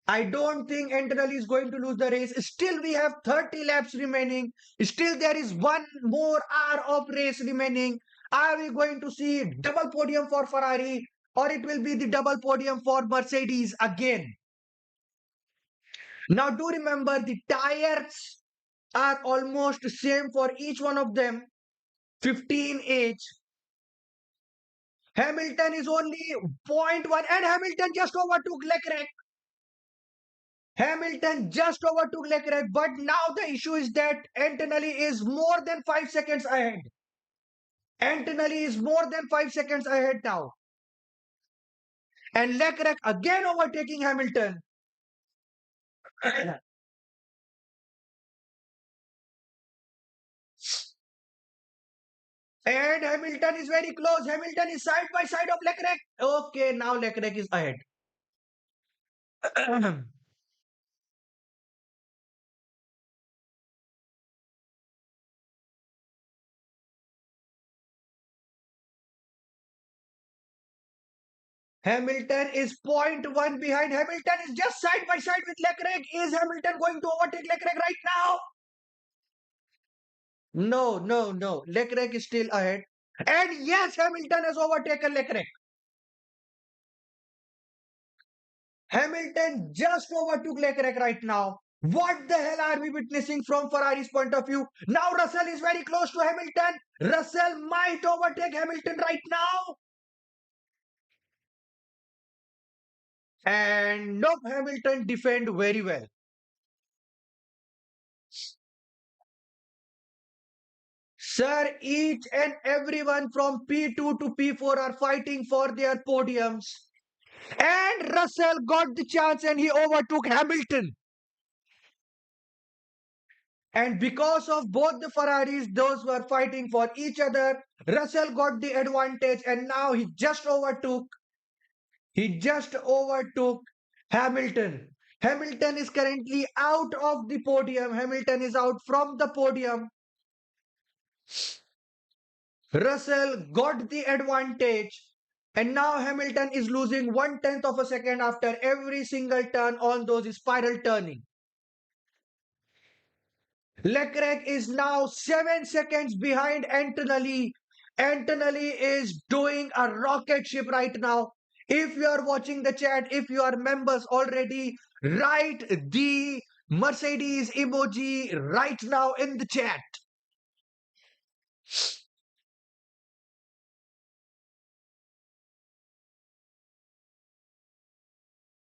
I don't think Antonelli is going to lose the race. Still, we have 30 laps remaining. Still, there is one more hour of race remaining. Are we going to see double podium for Ferrari, or it will be the double podium for Mercedes again? Now do remember the tires are almost same for each one of them, 15 each. Hamilton is only zero point 0.1 and Hamilton just overtook Leclerc. Hamilton just overtook Leclerc, but now the issue is that Antonelli is more than 5 seconds ahead. Antonelli is more than 5 seconds ahead now. And Leclerc again overtaking Hamilton. And Hamilton is very close. Hamilton is side by side of Leclerc. Okay, now Leclerc is ahead. Hamilton is zero point 0.1 behind. Hamilton is just side by side with Leclerc. Is Hamilton going to overtake Leclerc right now? No, no, no. Leclerc is still ahead. And yes, Hamilton has overtaken Leclerc. Hamilton just overtook Leclerc right now. What the hell are we witnessing from Ferrari's point of view? Now Russell is very close to Hamilton. Russell might overtake Hamilton right now. And nope, Hamilton defend very well. Sir, each and everyone from P2 to P4 are fighting for their podiums. And Russell got the chance and he overtook Hamilton. And because of both the Ferraris, those were fighting for each other, Russell got the advantage and now he just overtook Hamilton. Hamilton is currently out of the podium. Hamilton is out from the podium. Russell got the advantage. And now Hamilton is losing 1/10 of a second after every single turn on those spiral turning. Leclerc is now 7 seconds behind Antonelli. Antonelli is doing a rocket ship right now. If you are watching the chat, if you are members already, write the Mercedes emoji right now in the chat.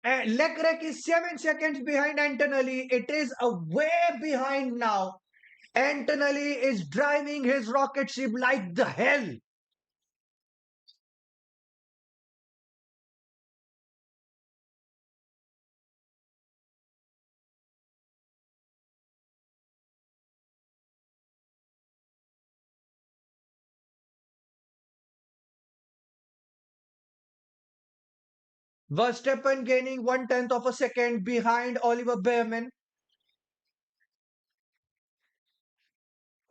And Leclerc is 7 seconds behind Antonelli. It is a way behind now. Antonelli is driving his rocket ship like the hell. Verstappen gaining 1/10 of a second behind Oliver Behrman.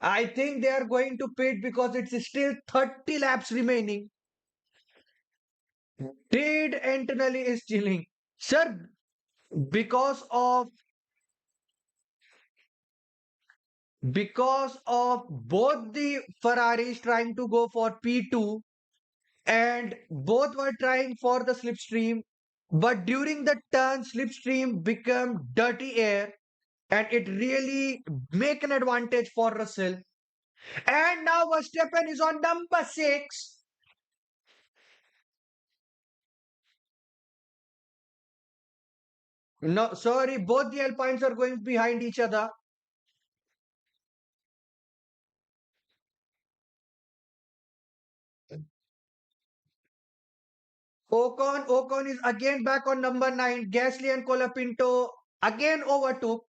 I think they are going to pit because it's still 30 laps remaining. Did Antonelli is chilling. Sir, because of both the Ferraris trying to go for P2 and both were trying for the slipstream, but during the turn slipstream became dirty air and it really make an advantage for Russell. And now Verstappen is on number 6. No, sorry, both the Alpines are going behind each other. Ocon is again back on number 9. Gasly and Colapinto again overtook.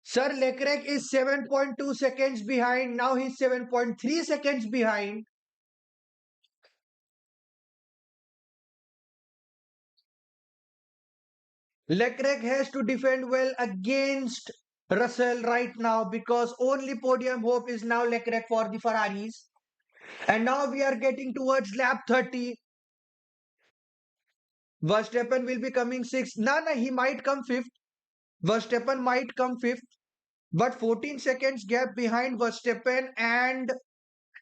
Sir Leclerc is 7.2 seconds behind. Now he's 7.3 seconds behind. Leclerc has to defend well against Russell right now because only podium hope is now Leclerc for the Ferraris. And now we are getting towards lap 30. Verstappen will be coming 6th. No, he might come 5th. Verstappen might come 5th. but 14 seconds gap behind Verstappen and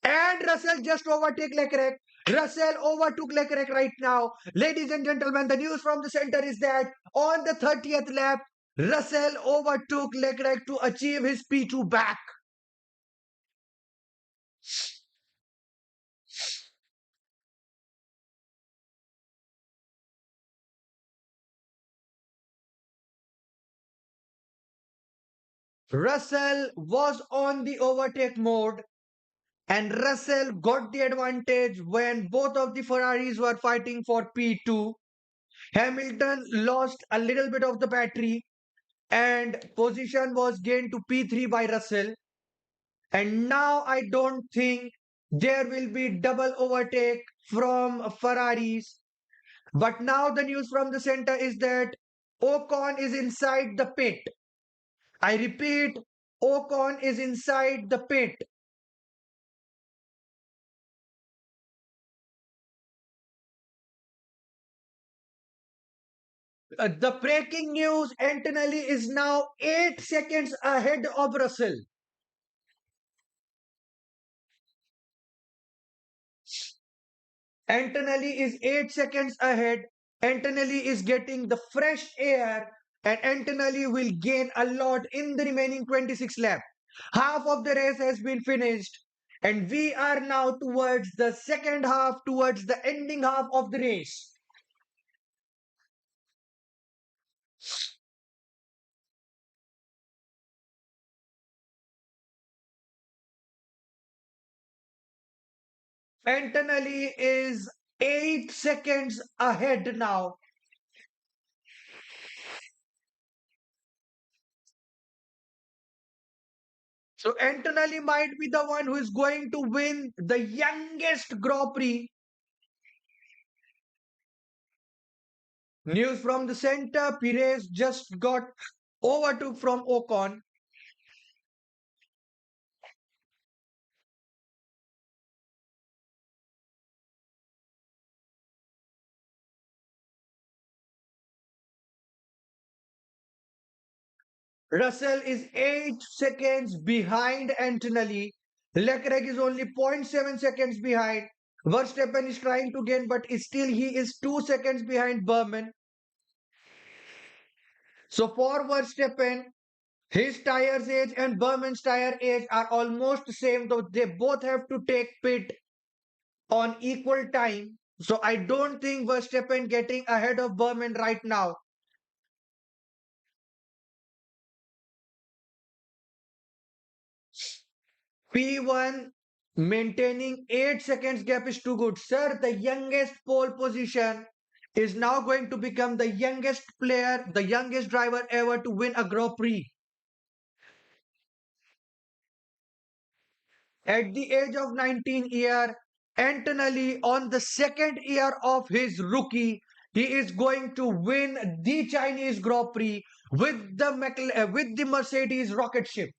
Russell just overtake Leclerc. Russell overtook Leclerc right now. Ladies and gentlemen, the news from the center is that on the 30th lap, Russell overtook Leclerc to achieve his P2 back. Russell was on the overtake mode, and Russell got the advantage when both of the Ferraris were fighting for P2. Hamilton lost a little bit of the battery, and position was gained to P3 by Russell. And now I don't think there will be double overtake from Ferraris. But now the news from the center is that Ocon is inside the pit. I repeat, Ocon is inside the pit. The breaking news, Antonelli is now 8 seconds ahead of Russell. Antonelli is 8 seconds ahead. Antonelli is getting the fresh air, and Antonelli will gain a lot in the remaining 26 laps. Half of the race has been finished, and we are now towards the second half, towards the ending half of the race. Antonelli is 8 seconds ahead now. So Antonelli might be the one who is going to win the youngest Grand Prix. News from the center, Perez just got overtook from Ocon. Russell is 8 seconds behind Antonelli. Leclerc is only zero point 0.7 seconds behind. Verstappen is trying to gain, but still he is 2 seconds behind Berman. So for Verstappen, his tires age and Berman's tire age are almost the same, though they both have to take pit on equal time. So I don't think Verstappen getting ahead of Berman right now. P1 maintaining 8 seconds gap is too good. Sir, the youngest pole position is now going to become the youngest player, the youngest driver ever to win a Grand Prix. At the age of 19 year, Antonelli on the second year of his rookie, he is going to win the Chinese Grand Prix with with the Mercedes rocket ship.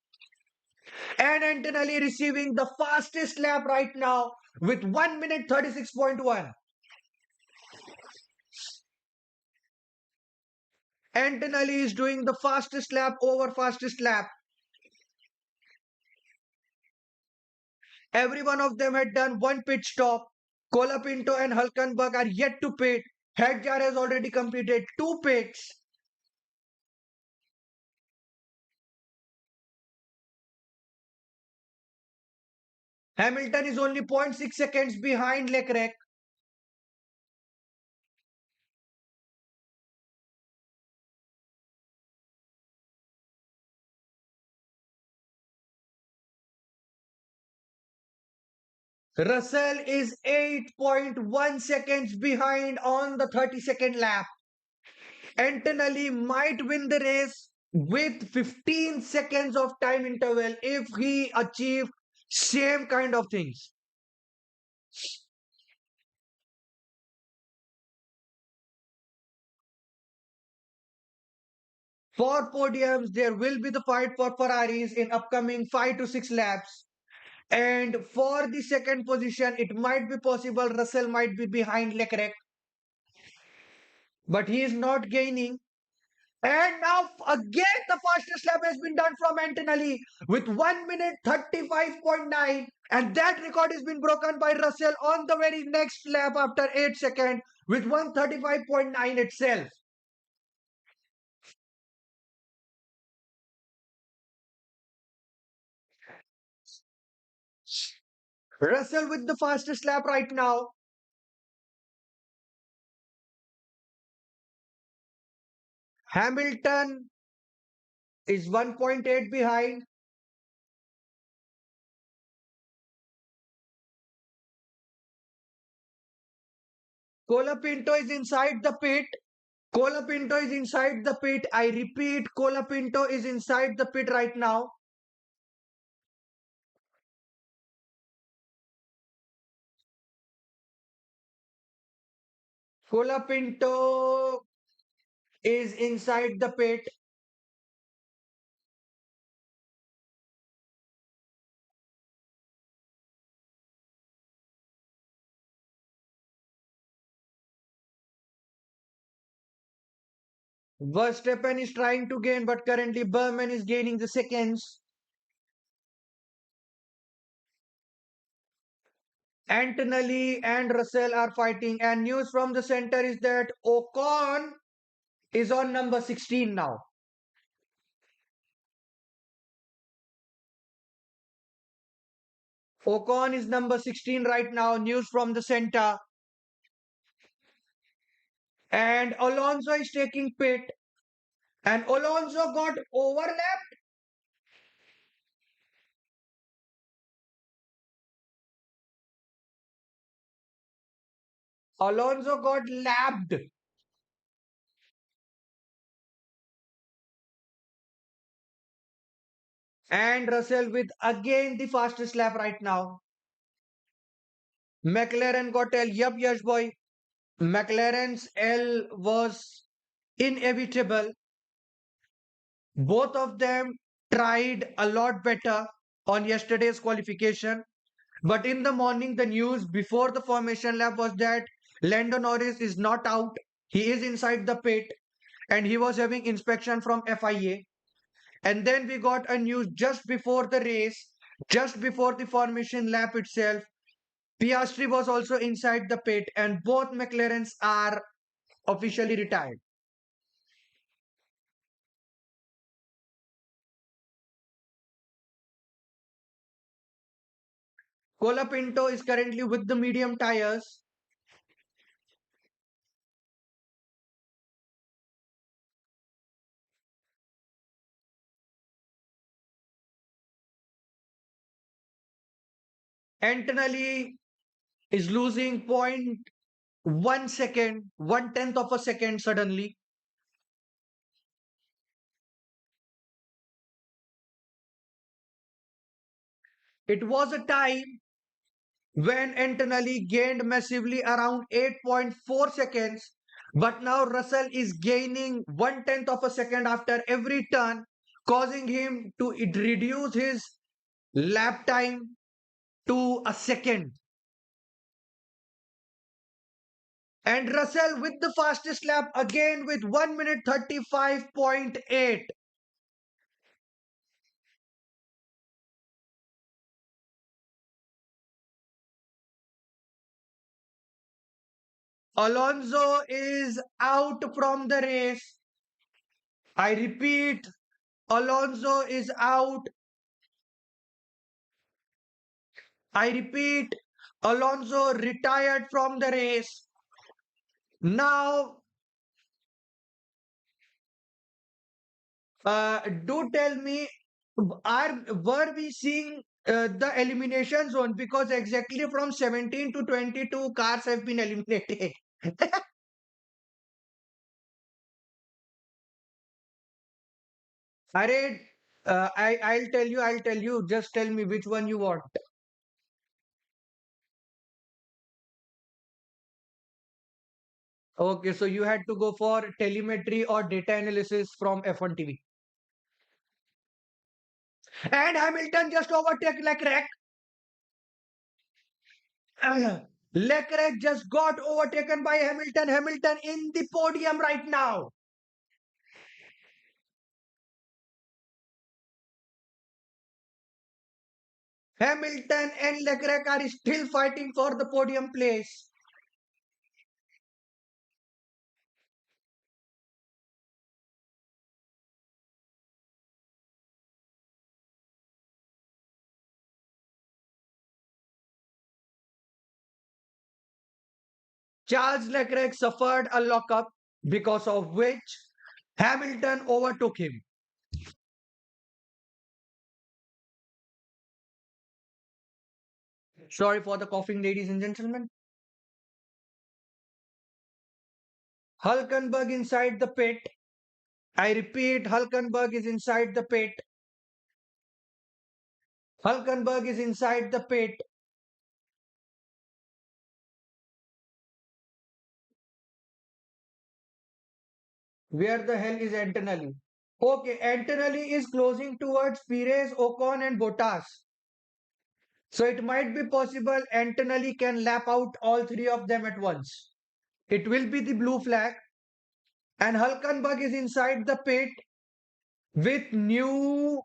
And Antonelli receiving the fastest lap right now with 1 minute 36.1. Antonelli is doing the fastest lap over fastest lap. Every one of them had done one pit stop. Colapinto and Hulkenberg are yet to pit. Hedjar has already completed 2 pits. Hamilton is only zero point 0.6 seconds behind Leclerc. Russell is 8.1 seconds behind on the 32nd lap. Antonelli might win the race with 15 seconds of time interval if he achieve same kind of things. For podiums, there will be the fight for Ferraris in upcoming 5 to 6 laps. And for the second position, it might be possible Russell might be behind Leclerc, but he is not gaining. And now again the fastest lap has been done from Antonelli with 1 minute 35.9, and that record has been broken by Russell on the very next lap after 8 seconds with 135.9 itself. Russell with the fastest lap right now. Hamilton is 1.8 behind. Colapinto is inside the pit. Colapinto is inside the pit. I repeat, Colapinto is inside the pit right now. Colapinto is inside the pit. Verstappen is trying to gain, but currently Berman is gaining the seconds. Antonelli and Russell are fighting, and news from the center is that Ocon is on number 16 now. Ocon is number 16 right now. News from the center. And Alonso is taking pit. And Alonso got overlapped. Alonso got lapped. And Russell with again the fastest lap right now. McLaren got L. Yup, yes, boy. McLaren's L was inevitable. Both of them tried a lot better on yesterday's qualification. But in the morning, the news before the formation lap was that Lando Norris is not out. He is inside the pit and he was having inspection from FIA. And then we got a news just before the race, just before the formation lap itself. Piastri was also inside the pit, and both McLarens are officially retired. Colapinto is currently with the medium tires. Antonelli is losing 0.1 second, 1/10 of a second suddenly. It was a time when Antonelli gained massively around 8.4 seconds, but now Russell is gaining 1/10 of a second after every turn, causing him to reduce his lap time to a second. And Russell with the fastest lap again with 1 minute 35.8. Alonso is out from the race. I repeat, Alonso is out. I repeat, Alonso retired from the race. Now, do tell me, were we seeing the elimination zone? Because exactly from 17 to 22 cars have been eliminated. Array, I'll tell you. Just tell me which one you want. Okay, so you had to go for telemetry or data analysis from F1 TV. And Hamilton just overtook Leclerc. Leclerc just got overtaken by Hamilton. Hamilton in the podium right now. Hamilton and Leclerc are still fighting for the podium place. Charles Leclerc suffered a lockup because of which Hamilton overtook him. Sorry for the coughing, ladies and gentlemen. Hulkenberg inside the pit. I repeat, Hulkenberg is inside the pit. Hulkenberg is inside the pit. Where the hell is Antonelli? Okay, Antonelli is closing towards Perez, Ocon, and Bottas. So it might be possible Antonelli can lap out all three of them at once. It will be the blue flag, and Hulkenberg is inside the pit with new,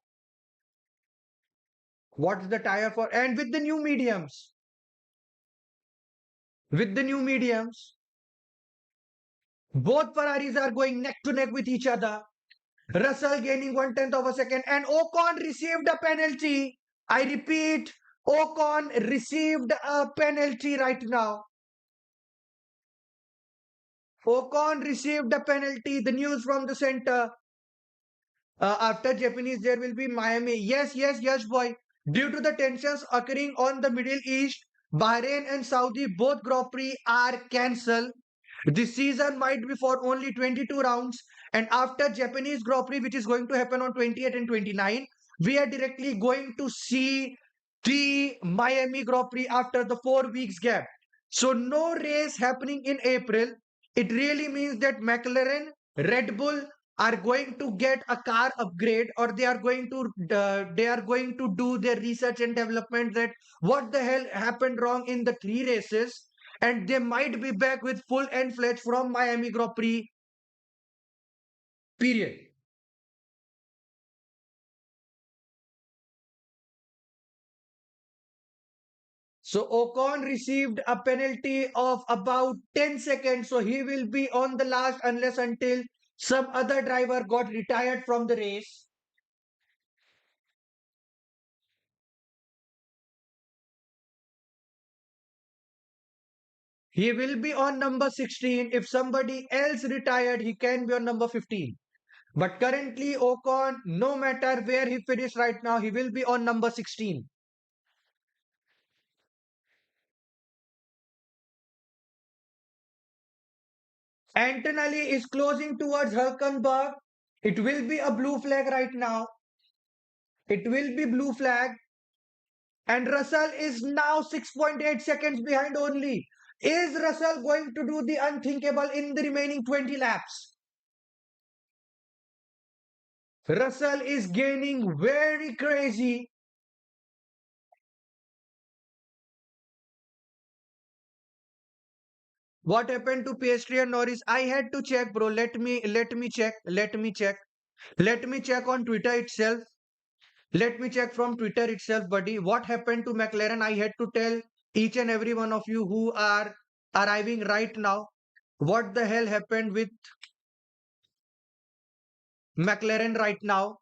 what's the tire for? And with the new mediums. With the new mediums, both Ferraris are going neck to neck with each other. Russell gaining 1/10 of a second, and Ocon received a penalty. I repeat, Ocon received a penalty right now. Ocon received a penalty. The news from the center. After Japanese, there will be Miami. Yes, yes, yes, boy. Due to the tensions occurring on the Middle East, Bahrain and Saudi, both Grand Prix are cancelled. This season might be for only 22 rounds. And after Japanese Grand Prix, which is going to happen on 28 and 29, we are directly going to see the Miami Grand Prix after the 4 weeks gap. So no race happening in April. It really means that McLaren, Red Bull are going to get a car upgrade, or they are going to do their research and development that what the hell happened wrong in the three races, and they might be back with full and fledged from Miami Grand Prix. Period. So Ocon received a penalty of about 10 seconds, so he will be on the last unless until some other driver got retired from the race. He will be on number 16. If somebody else retired, he can be on number 15. But currently, Ocon, no matter where he finished right now, he will be on number 16. Antonelli is closing towards Hulkenberg. It will be a blue flag right now. It will be blue flag. And Russell is now 6.8 seconds behind only. Is Russell going to do the unthinkable in the remaining 20 laps? Russell is gaining very crazy. What happened to Pastry and Norris? I had to check, bro. Let me check. Let me check on Twitter itself. Let me check from Twitter itself, buddy. What happened to McLaren? I had to tell each and every one of you who are arriving right now. What the hell happened with McLaren right now?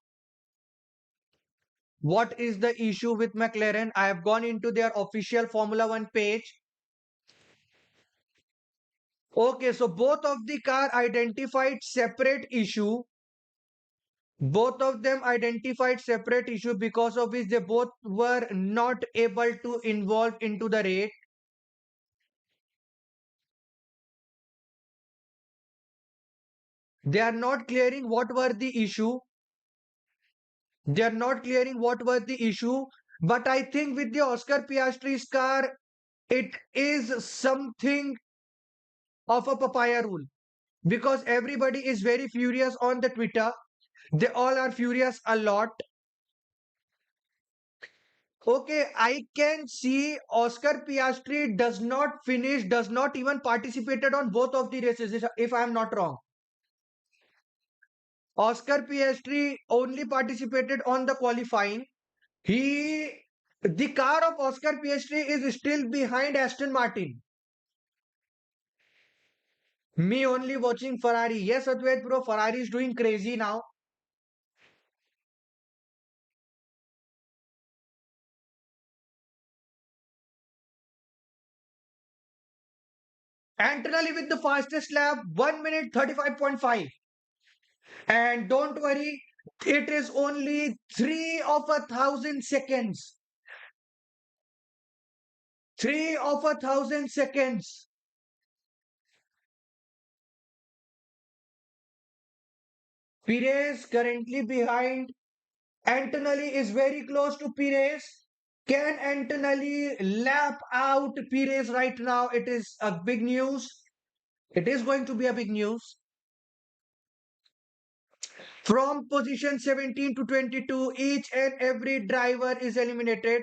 What is the issue with McLaren? I have gone into their official Formula One page. Okay, so both of the car identified separate issue. Both of them identified separate issue because of which they both were not able to involve into the race. They are not clearing what were the issue. They are not clearing what were the issue. But I think with the Oscar Piastri's car, it is something of a papaya rule because everybody is very furious on the Twitter. They all are furious a lot. Okay, I can see Oscar Piastri does not finish, does not even participated on both of the races, if I am not wrong. Oscar Piastri only participated on the qualifying. He The car of Oscar Piastri is still behind Aston Martin. Me only watching Ferrari. Yes, Advait bro, Ferrari is doing crazy now. Antonelli with the fastest lap, 1 minute 35.5. And don't worry, it is only 3 of 1,000 seconds. 3 of 1,000 seconds. Perez currently behind. Antonelli is very close to Perez. Can Antonelli lap out Perez right now? It is a big news. It is going to be a big news. From position 17 to 22, each and every driver is eliminated.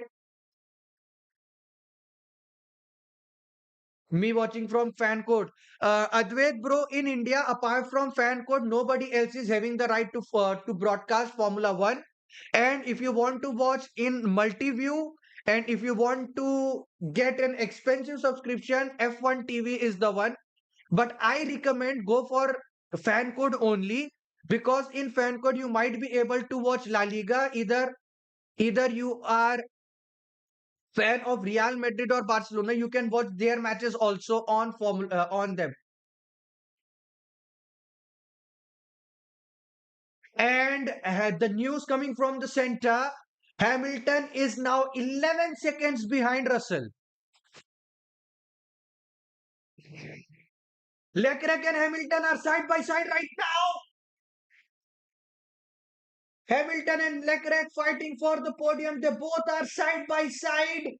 Me watching from FanCode. Advait bro, in India, apart from FanCode, nobody else is having the right to broadcast Formula One. And if you want to watch in multi-view, and if you want to get an expensive subscription, F1 TV is the one. But I recommend go for FanCode only, because in FanCode you might be able to watch La Liga. Either you are fan of Real Madrid or Barcelona, you can watch their matches also on on them. And the news coming from the center, Hamilton is now 11 seconds behind Russell. Leclerc and Hamilton are side by side right now. Hamilton and Leclerc fighting for the podium. They both are side by side.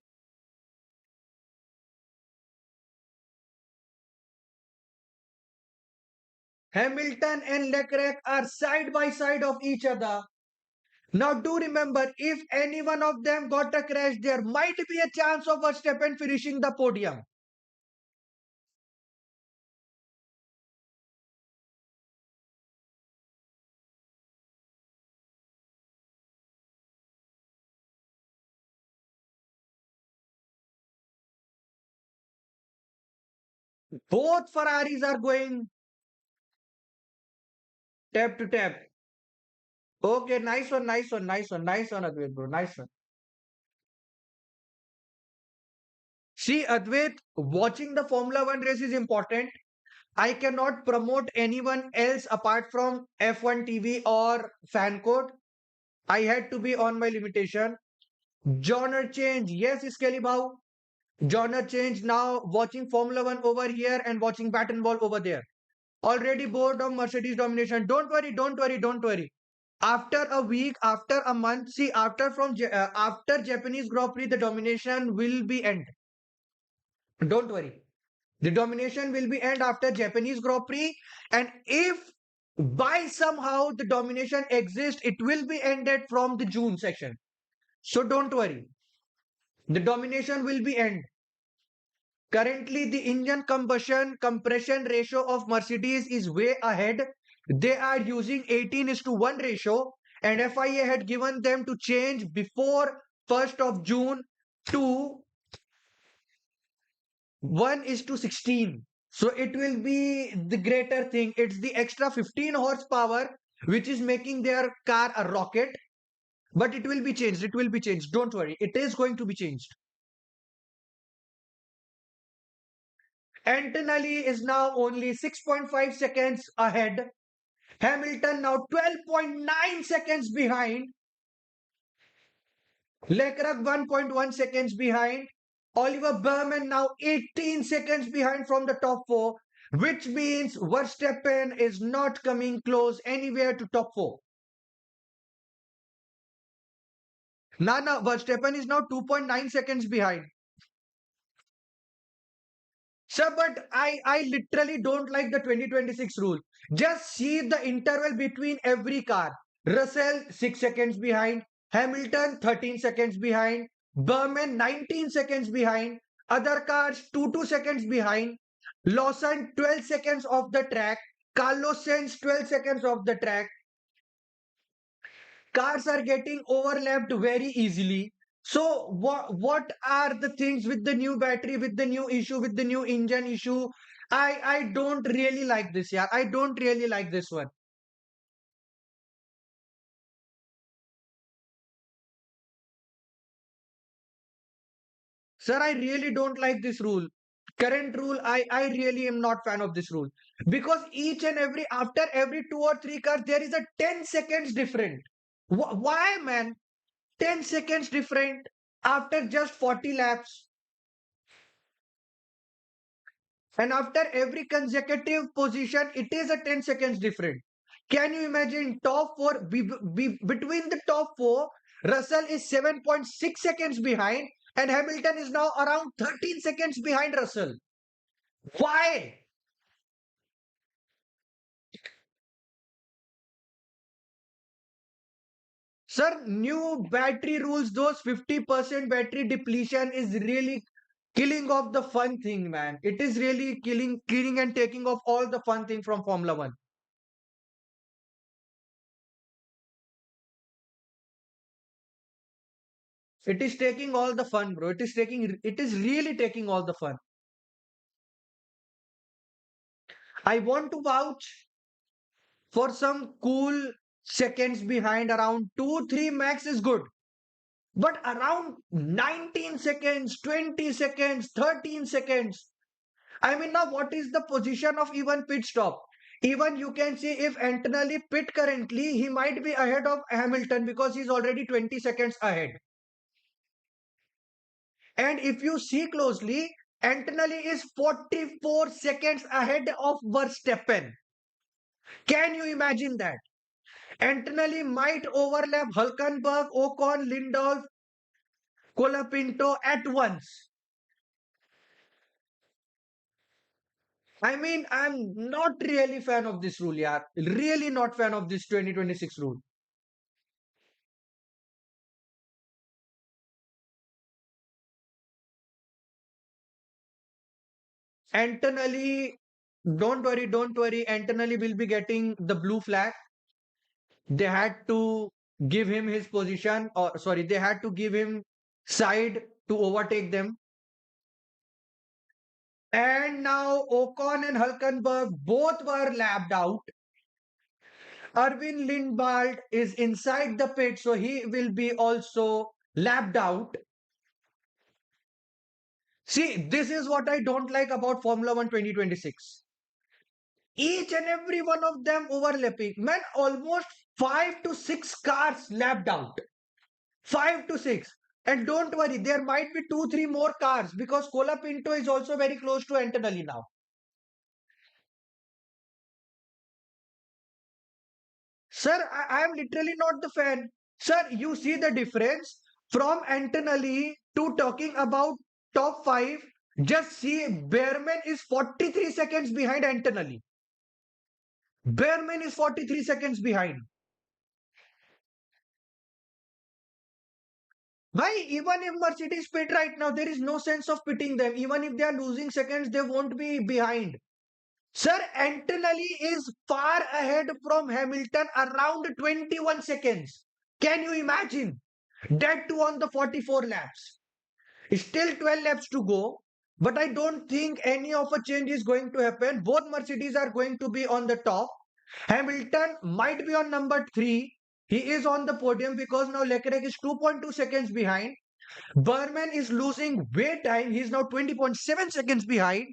Hamilton and Leclerc are side by side of each other. Now do remember, if any one of them got a crash, there might be a chance of Verstappen finishing the podium. Both Ferraris are going tap to tap. Okay, nice one, nice one, nice one, nice one, Advait, bro. Nice one. See, Advait, watching the Formula One race is important. I cannot promote anyone else apart from F1 TV or FanCode. I had to be on my limitation. Genre change, yes, Skelly. Genre change now, watching Formula One over here and watching bat and ball over there. Already bored of Mercedes domination. Don't worry, don't worry, don't worry. After a week, after a month, see, after Japanese Grand Prix, the domination will be end. Don't worry. The domination will be end after Japanese Grand Prix, and if by somehow the domination exists, it will be ended from the June section. So don't worry. The domination will be end. Currently, the engine combustion compression ratio of Mercedes is way ahead. They are using 18 is to 1 ratio, and FIA had given them to change before 1st of June to 1 is to 16. So it will be the greater thing. It's the extra 15 horsepower which is making their car a rocket. But it will be changed. It will be changed. Don't worry. It is going to be changed. Antonelli is now only 6.5 seconds ahead. Hamilton now 12.9 seconds behind. Leclerc 1.1 seconds behind. Oliver Berman now 18 seconds behind from the top four, which means Verstappen is not coming close anywhere to top four. Nana Verstappen is now 2.9 seconds behind. Sir, but I literally don't like the 2026 rule. Just see the interval between every car. Russell 6 seconds behind, Hamilton 13 seconds behind, Berman 19 seconds behind, other cars 2 seconds behind, Lawson 12 seconds off the track, Carlos Sainz 12 seconds off the track. Cars are getting overlapped very easily. So what are the things with the new battery, with the new issue, with the new engine issue? I don't really like this, yeah. I don't really like this one. Sir, I really don't like this rule. Current rule, I really am not fan of this rule. Because each and every, after every two or three cars, there is a 10 seconds different. Why, man? 10 seconds different after just 40 laps. And after every consecutive position, it is a 10 seconds different. Can you imagine top four, between the top four, Russell is 7.6 seconds behind and Hamilton is now around 13 seconds behind Russell. Why? Sir, new battery rules, those 50% battery depletion is really killing off the fun thing, man. It is really killing and taking off all the fun thing from Formula One. It is taking all the fun, bro. It is really taking all the fun. I want to vouch for some cool seconds behind around 2, 3 max is good. But around 19 seconds, 20 seconds, 13 seconds. I mean, now what is the position of even pit stop? Even you can see if Antonelli pit currently, he might be ahead of Hamilton because he's already 20 seconds ahead. And if you see closely, Antonelli is 44 seconds ahead of Verstappen. Can you imagine that? Antonelli might overlap Hulkenberg, Ocon, Lindolf, Colapinto at once. I mean, I'm not really fan of this rule, yeah. Really not fan of this 2026 rule. Antonelli, don't worry. Antonelli will be getting the blue flag. They had to give him his position, or sorry, they had to give him side to overtake them. And now Ocon and Hulkenberg both were lapped out. Erwin Lindbald is inside the pit, so he will be also lapped out. See, this is what I don't like about Formula One 2026. Each and every one of them overlapping. Man, almost 5 to 6 cars lapped out. 5 to 6. And don't worry, there might be 2, 3 more cars because Colapinto is also very close to Antonelli now. Sir, I am literally not the fan. Sir, you see the difference from Antonelli to talking about top five. Just see, Behrman is 43 seconds behind Antonelli. Behrman is 43 seconds behind. Why? Even if Mercedes pit right now, there is no sense of pitting them. Even if they are losing seconds, they won't be behind. Sir, Antonelli is far ahead from Hamilton around 21 seconds. Can you imagine? That too on the 44 laps. Still 12 laps to go. But I don't think any of a change is going to happen. Both Mercedes are going to be on the top. Hamilton might be on number 3. He is on the podium because now Leclerc is 2.2 seconds behind. Berman is losing way time. He's now 20.7 seconds behind.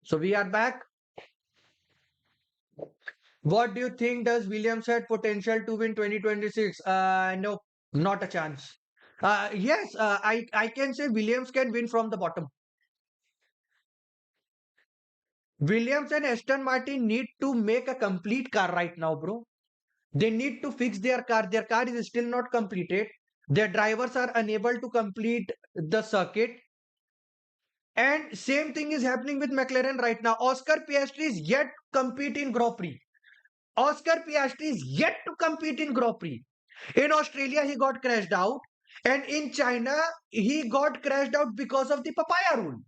So we are back. What do you think does Williams had potential to win 2026? No, not a chance. Yes, I can say Williams can win from the bottom. Williams and Aston Martin need to make a complete car right now, bro. They need to fix their car. Their car is still not completed. Their drivers are unable to complete the circuit. And same thing is happening with McLaren right now. Oscar Piastri is yet to compete in Grand Prix. Oscar Piastri is yet to compete in Grand Prix. In Australia, he got crashed out. And in China, he got crashed out because of the papaya rule.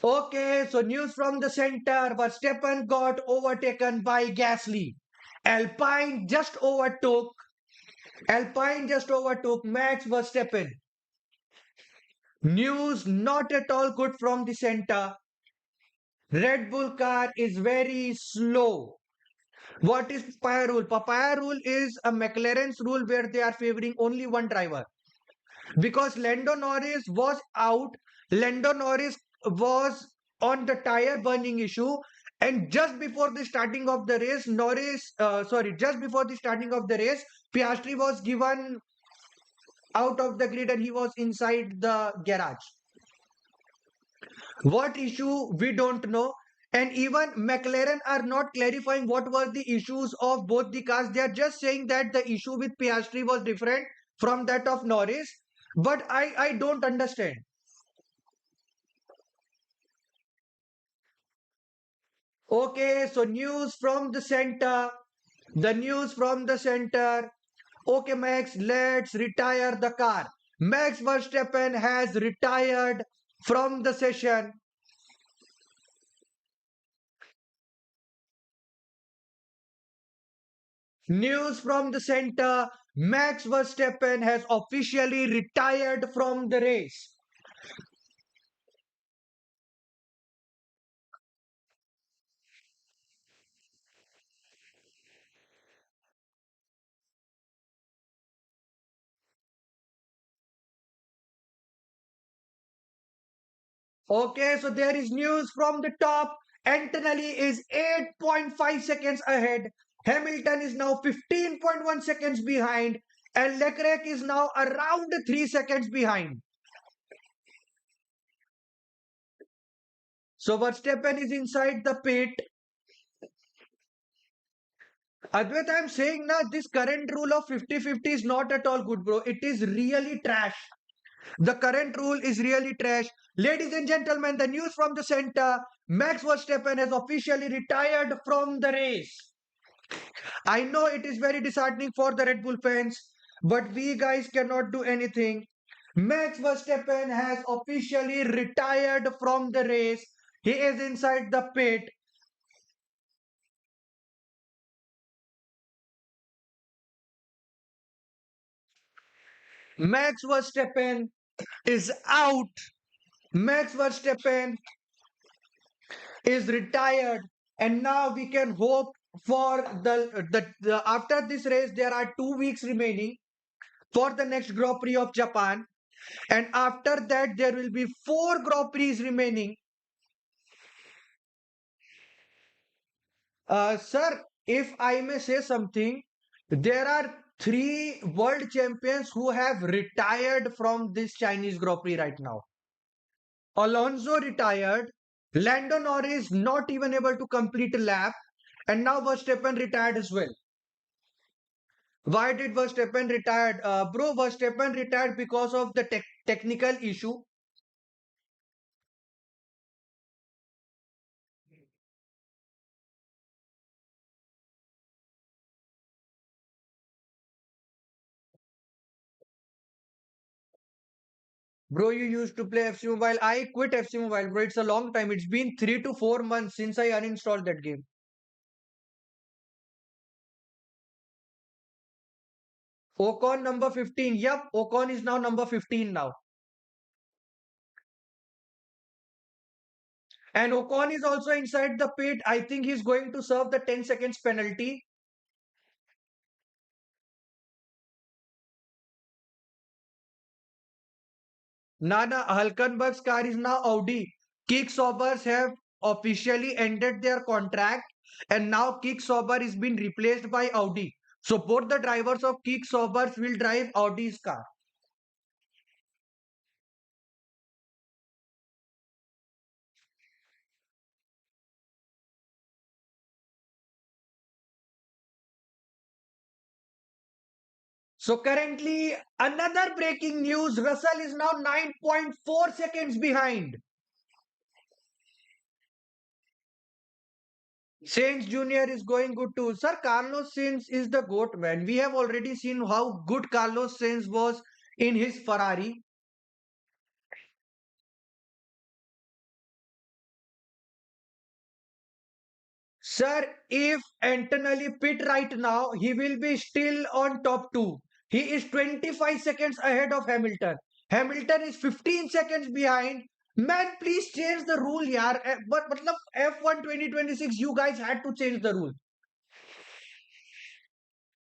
Okay, so news from the center. Verstappen got overtaken by Gasly. Alpine just overtook. Alpine just overtook Max Verstappen. News not at all good from the center. Red Bull car is very slow. What is papaya rule? Papaya rule is a McLaren's rule where they are favoring only one driver. Because Lando Norris was out, Lando Norris was on the tire burning issue, and just before the starting of the race, just before the starting of the race, Piastri was given out of the grid and he was inside the garage. What issue we don't know. And even McLaren are not clarifying what were the issues of both the cars. They are just saying that the issue with Piastri was different from that of Norris. But I don't understand. Okay, so news from the center. The news from the center. Okay, Max, let's retire the car. Max Verstappen has retired from the session. News from the center. Max Verstappen has officially retired from the race. Okay, so there is news from the top. Antonelli is 8.5 seconds ahead. Hamilton is now 15.1 seconds behind. And Leclerc is now around 3 seconds behind. So Verstappen is inside the pit. Advait, I'm saying now this current rule of 50-50 is not at all good, bro. It is really trash. The current rule is really trash. Ladies and gentlemen, the news from the center. Max Verstappen has officially retired from the race. I know it is very disheartening for the Red Bull fans, but we guys cannot do anything. Max Verstappen has officially retired from the race. He is inside the pit. Max Verstappen is out. Max Verstappen is retired, and now we can hope for the after this race there are 2 weeks remaining for the next Grand Prix of Japan, and after that there will be four Grand Prix remaining. Sir, if I may say something, there are three world champions who have retired from this Chinese Grand Prix right now. Alonso retired, Lando Norris not even able to complete a lap, and now Verstappen retired as well. Why did Verstappen retired? Bro, Verstappen retired because of the technical issue. Bro, you used to play FC Mobile. I quit FC Mobile, bro. It's a long time. It's been 3 to 4 months since I uninstalled that game. Ocon number 15. Yup, Ocon is now number 15 now. And Ocon is also inside the pit. I think he's going to serve the 10 seconds penalty. Nana Hulkenberg's car is now Audi. Kick Saubers have officially ended their contract, and now Kick Sauber is being replaced by Audi. So both the drivers of Kick Saubers will drive Audi's car. So currently, another breaking news, Russell is now 9.4 seconds behind. Sainz Jr. is going good too. Sir, Carlos Sainz is the GOAT, man. We have already seen how good Carlos Sainz was in his Ferrari. Sir, if Antonelli pit right now, he will be still on top two. He is 25 seconds ahead of Hamilton. Hamilton is 15 seconds behind. Man, please change the rule, yaar. But matlab F1 2026, you guys had to change the rule.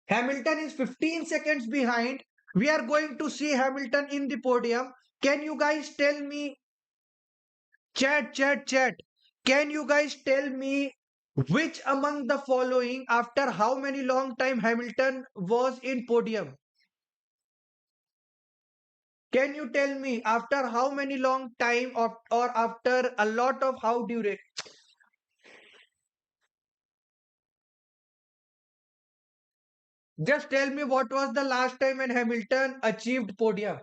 Hamilton is 15 seconds behind. We are going to see Hamilton in the podium. Can you guys tell me, chat, can you guys tell me which among the following, after how many long time Hamilton was in podium? Can you tell me after how many long time or after a lot of how duration? Just tell me what was the last time when Hamilton achieved podium.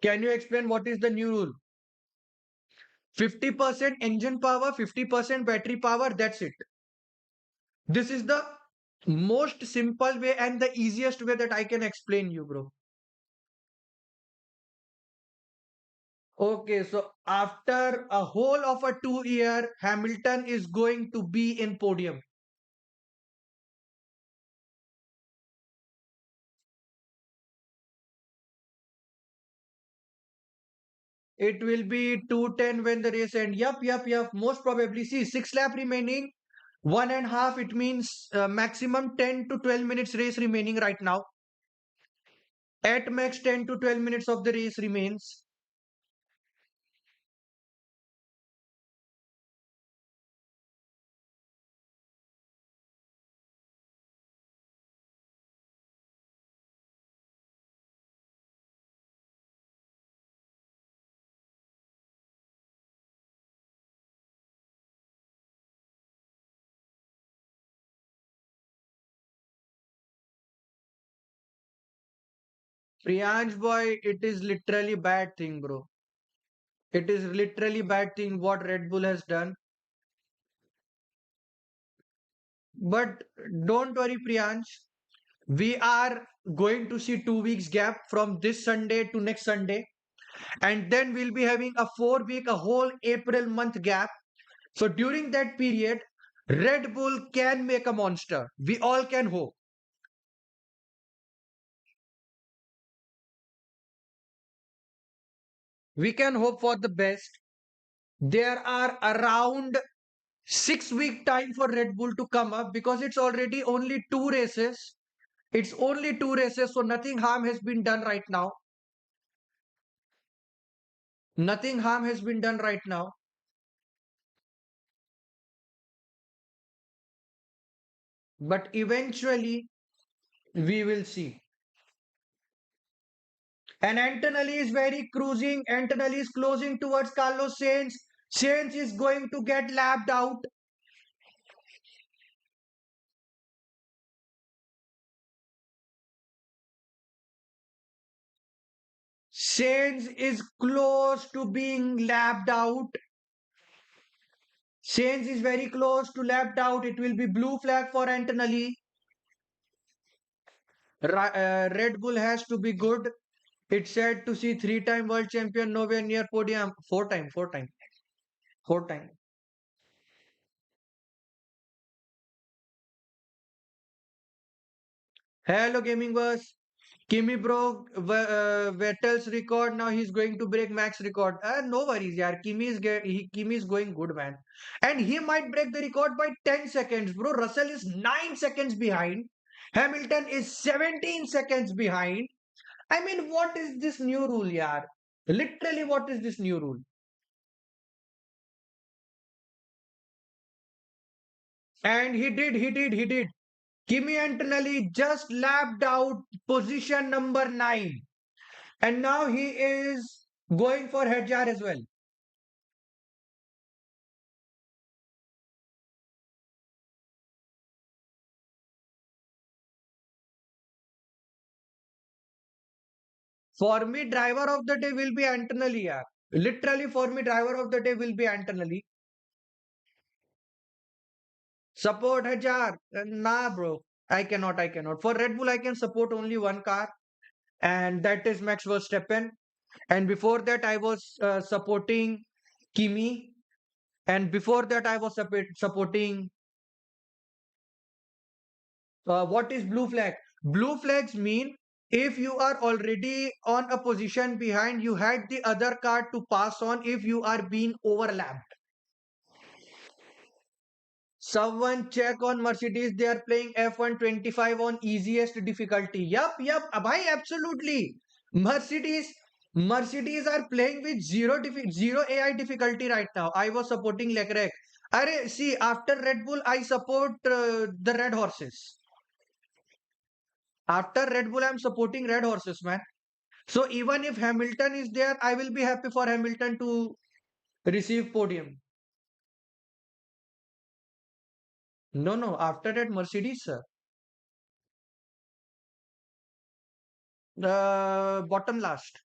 Can you explain what is the new rule? 50% engine power, 50% battery power, that's it. This is the most simple way and the easiest way that I can explain you, bro. Okay, so after a whole of a 2 year, Hamilton is going to be in podium. It will be 2:10 when the race ends. Yup. Most probably. See, six lap remaining, one and a half. It means maximum 10 to 12 minutes race remaining right now. At max 10 to 12 minutes of the race remains. Priyansh boy, it is literally bad thing, bro. It is literally bad thing what Red Bull has done. But don't worry, Priyansh. We are going to see 2 weeks gap from this Sunday to next Sunday. And then we'll be having a 4 week, a whole April month gap. So during that period, Red Bull can make a monster. We all can hope. We can hope for the best. There are around 6 week time for Red Bull to come up because it's already only two races. It's only two races, so nothing harm has been done right now. Nothing harm has been done right now. But eventually, we will see. And Antonelli is very cruising. Antonelli is closing towards Carlos Sainz. Sainz is going to get lapped out. Sainz is close to being lapped out. Sainz is very close to lapped out. It will be blue flag for Antonelli. Red Bull has to be good. It's sad to see three-time world champion nowhere near podium. Four time. Hello, Gaming Bus. Kimi broke Vettel's record. Now he's going to break Max record. No worries, yaar. Kimi is going good, man. And he might break the record by 10 seconds, bro. Russell is 9 seconds behind. Hamilton is 17 seconds behind. I mean, what is this new rule, yaar? Literally, what is this new rule? And he did. Kimi Antonelli just lapped out position number 9. And now he is going for head jar as well. For me, driver of the day will be Antonelli. Yeah. Literally, for me, driver of the day will be Antonelli. Support head jar. Nah, bro. I cannot. I cannot. For Red Bull, I can support only one car, and that is Max Verstappen. And before that, I was supporting Kimi. And before that, I was supporting what is blue flag? Blue flags mean if you are already on a position behind, you had the other car to pass on if you are being overlapped. Someone check on Mercedes, they are playing F125 on easiest difficulty. Yup, abhai, absolutely. Mercedes, Mercedes are playing with zero AI difficulty right now. I was supporting Leclerc. Are, see, after Red Bull, I support the Red Horses. After Red Bull, I'm supporting Red Horses, man. So even if Hamilton is there, I will be happy for Hamilton to receive podium. No, no. After that, Mercedes, sir. The bottom last.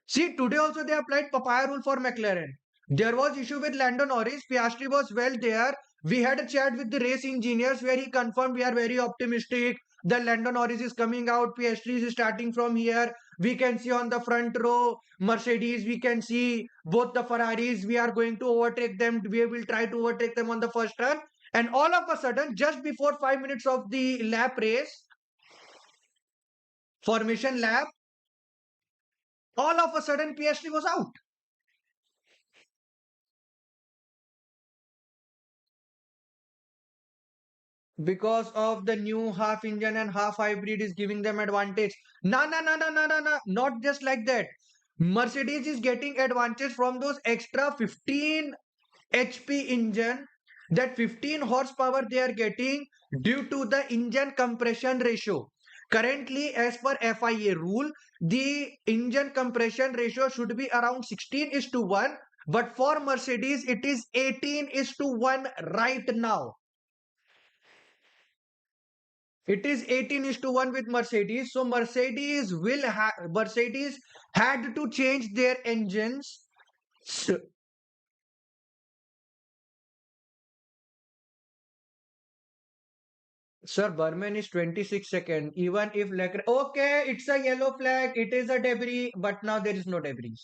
See, today also they applied papaya rule for McLaren. There was issue with Lando Norris. Piastri was well there. We had a chat with the race engineers where he confirmed we are very optimistic that Lando Norris is coming out. Piastri is starting from here. We can see on the front row Mercedes. We can see both the Ferraris. We are going to overtake them. We will try to overtake them on the first run. And all of a sudden, just before 5 minutes of the lap race, formation lap, all of a sudden Piastri was out. Because of the new half engine and half hybrid is giving them advantage. No, not just like that. Mercedes is getting advantage from those extra 15 HP engine, that 15 horsepower they are getting due to the engine compression ratio. Currently, as per FIA rule, the engine compression ratio should be around 16 is to 1, but for Mercedes, it is 18 is to 1 right now. It is 18 is to 1 with Mercedes. So Mercedes had to change their engines. So, sir, Berman is 26 second. Even if Leclerc, okay, it's a yellow flag, it is a debris, but now there is no debris.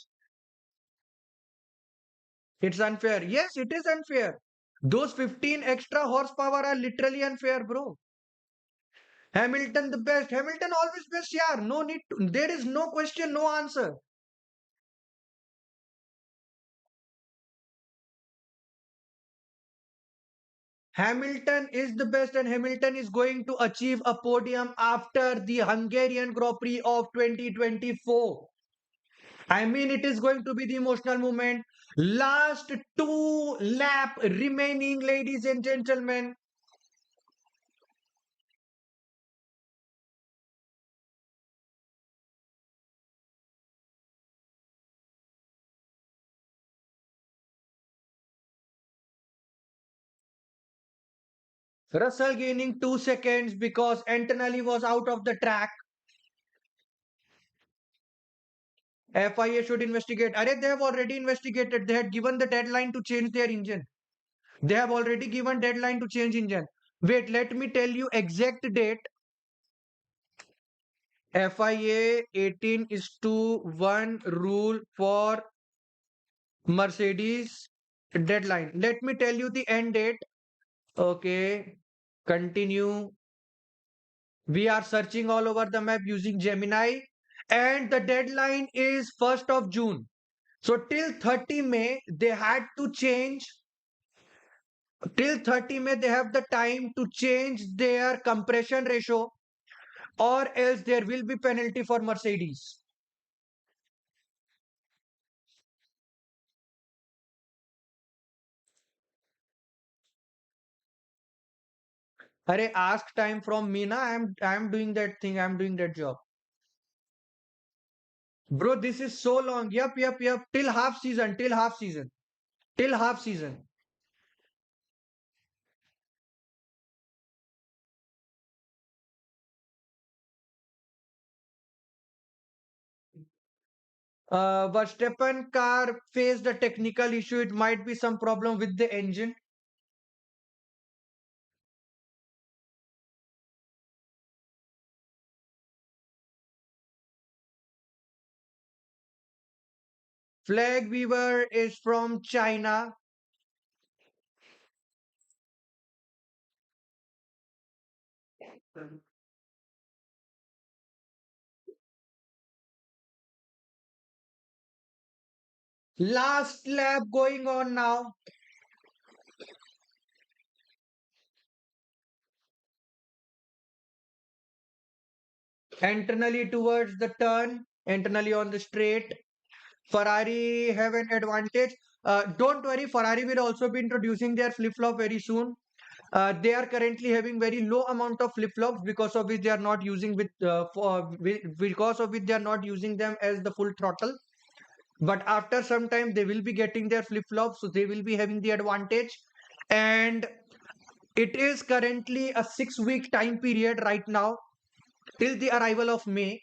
It's unfair. Yes, it is unfair. Those 15 extra horsepower are literally unfair, bro. Hamilton the best. Hamilton always best, yeah. No need to, there is no question, no answer. Hamilton is the best, and Hamilton is going to achieve a podium after the Hungarian Grand Prix of 2024. I mean, it is going to be the emotional moment. Last two lap remaining, ladies and gentlemen. Russell gaining 2 seconds because Antonelli was out of the track. FIA should investigate. Arey, they have already investigated. They had given the deadline to change their engine. They have already given deadline to change engine. Wait, let me tell you exact date. FIA 18 is to 1 rule for Mercedes deadline. Let me tell you the end date. Okay, continue. We are searching all over the map using Gemini, and the deadline is 1st of June. So till 30 May, they had to change. Till 30 May, they have the time to change their compression ratio, or else there will be penalty for Mercedes. Arey, ask time from me na. I'm doing that thing. I'm doing that job. Bro, this is so long. Yep. Till half season. Till half season. Till half season. Verstappen car faced a technical issue. It might be some problem with the engine. Flag Weaver is from China. Last lap going on now. Internally towards the turn. Internally on the straight. Ferrari have an advantage. Don't worry, Ferrari will also be introducing their flip-flop very soon. They are currently having very low amount of flip-flops because of which they are not using because of which they are not using them as the full throttle. But after some time they will be getting their flip-flops, so they will be having the advantage. And it is currently a 6 week time period right now till the arrival of May.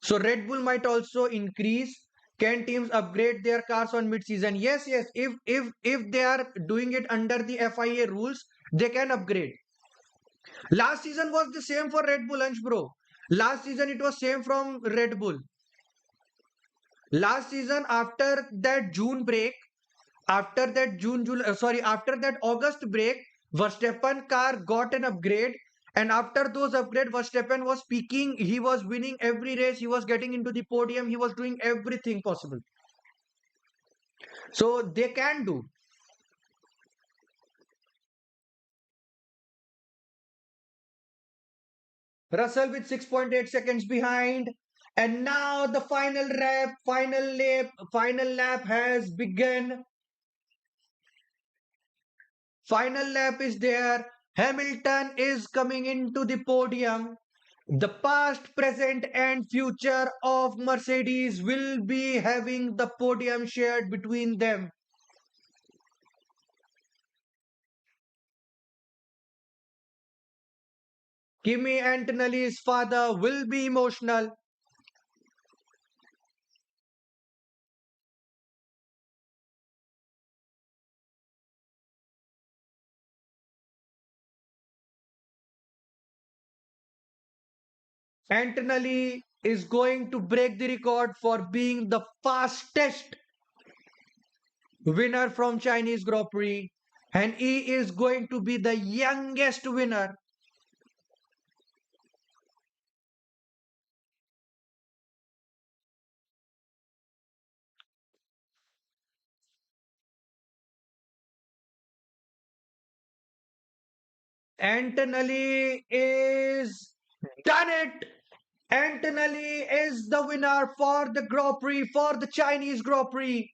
So Red Bull might also increase. Can teams upgrade their cars on mid-season? Yes. If they are doing it under the FIA rules, they can upgrade. Last season was the same for Red Bull, Ansh bro. Last season it was same from Red Bull. Last season after that August break, Verstappen car got an upgrade. And after those upgrade, Verstappen was peaking. He was winning every race. He was getting into the podium. He was doing everything possible. So they can do. Russell with 6.8 seconds behind. And now the final lap has begun. Final lap is there. Hamilton is coming into the podium. The past, present, and future of Mercedes will be having the podium shared between them. Kimi Antonelli's father will be emotional. Antonelli is going to break the record for being the fastest winner from Chinese Grand Prix, and he is going to be the youngest winner. Antonelli is done it. Antonelli is the winner for the Grand Prix, for the Chinese Grand Prix.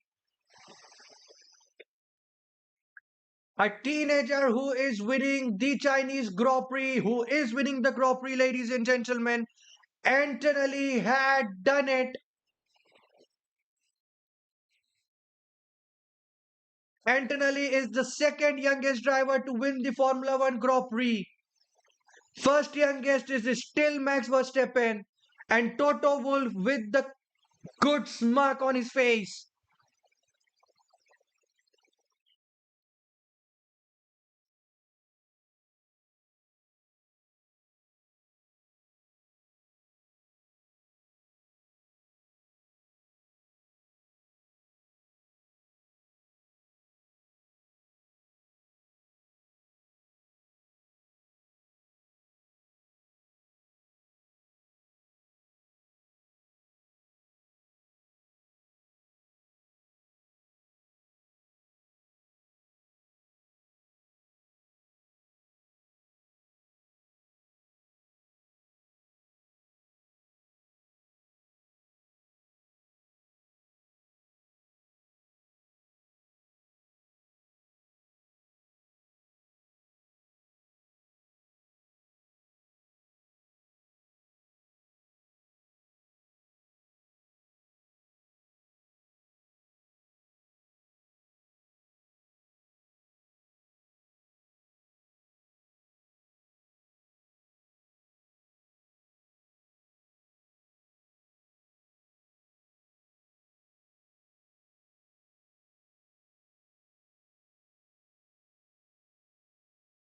A teenager who is winning the Chinese Grand Prix, who is winning the Grand Prix, ladies and gentlemen. Antonelli had done it. Antonelli is the second youngest driver to win the Formula One Grand Prix. First youngest is still Max Verstappen, and Toto Wolff with the good smirk on his face.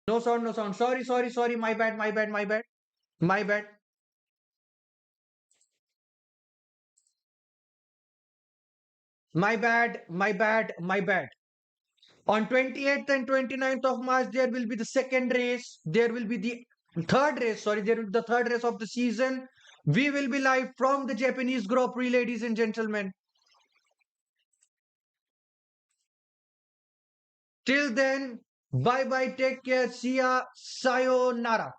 No sound, no sound. Sorry, sorry, sorry. My bad, my bad, my bad. My bad. My bad, my bad, my bad. On 28th and 29th of March, there will be the second race. There will be the third race. Sorry, there will be the third race of the season. We will be live from the Japanese Grand Prix, ladies and gentlemen. Till then, bye bye, take care, see ya, sayonara.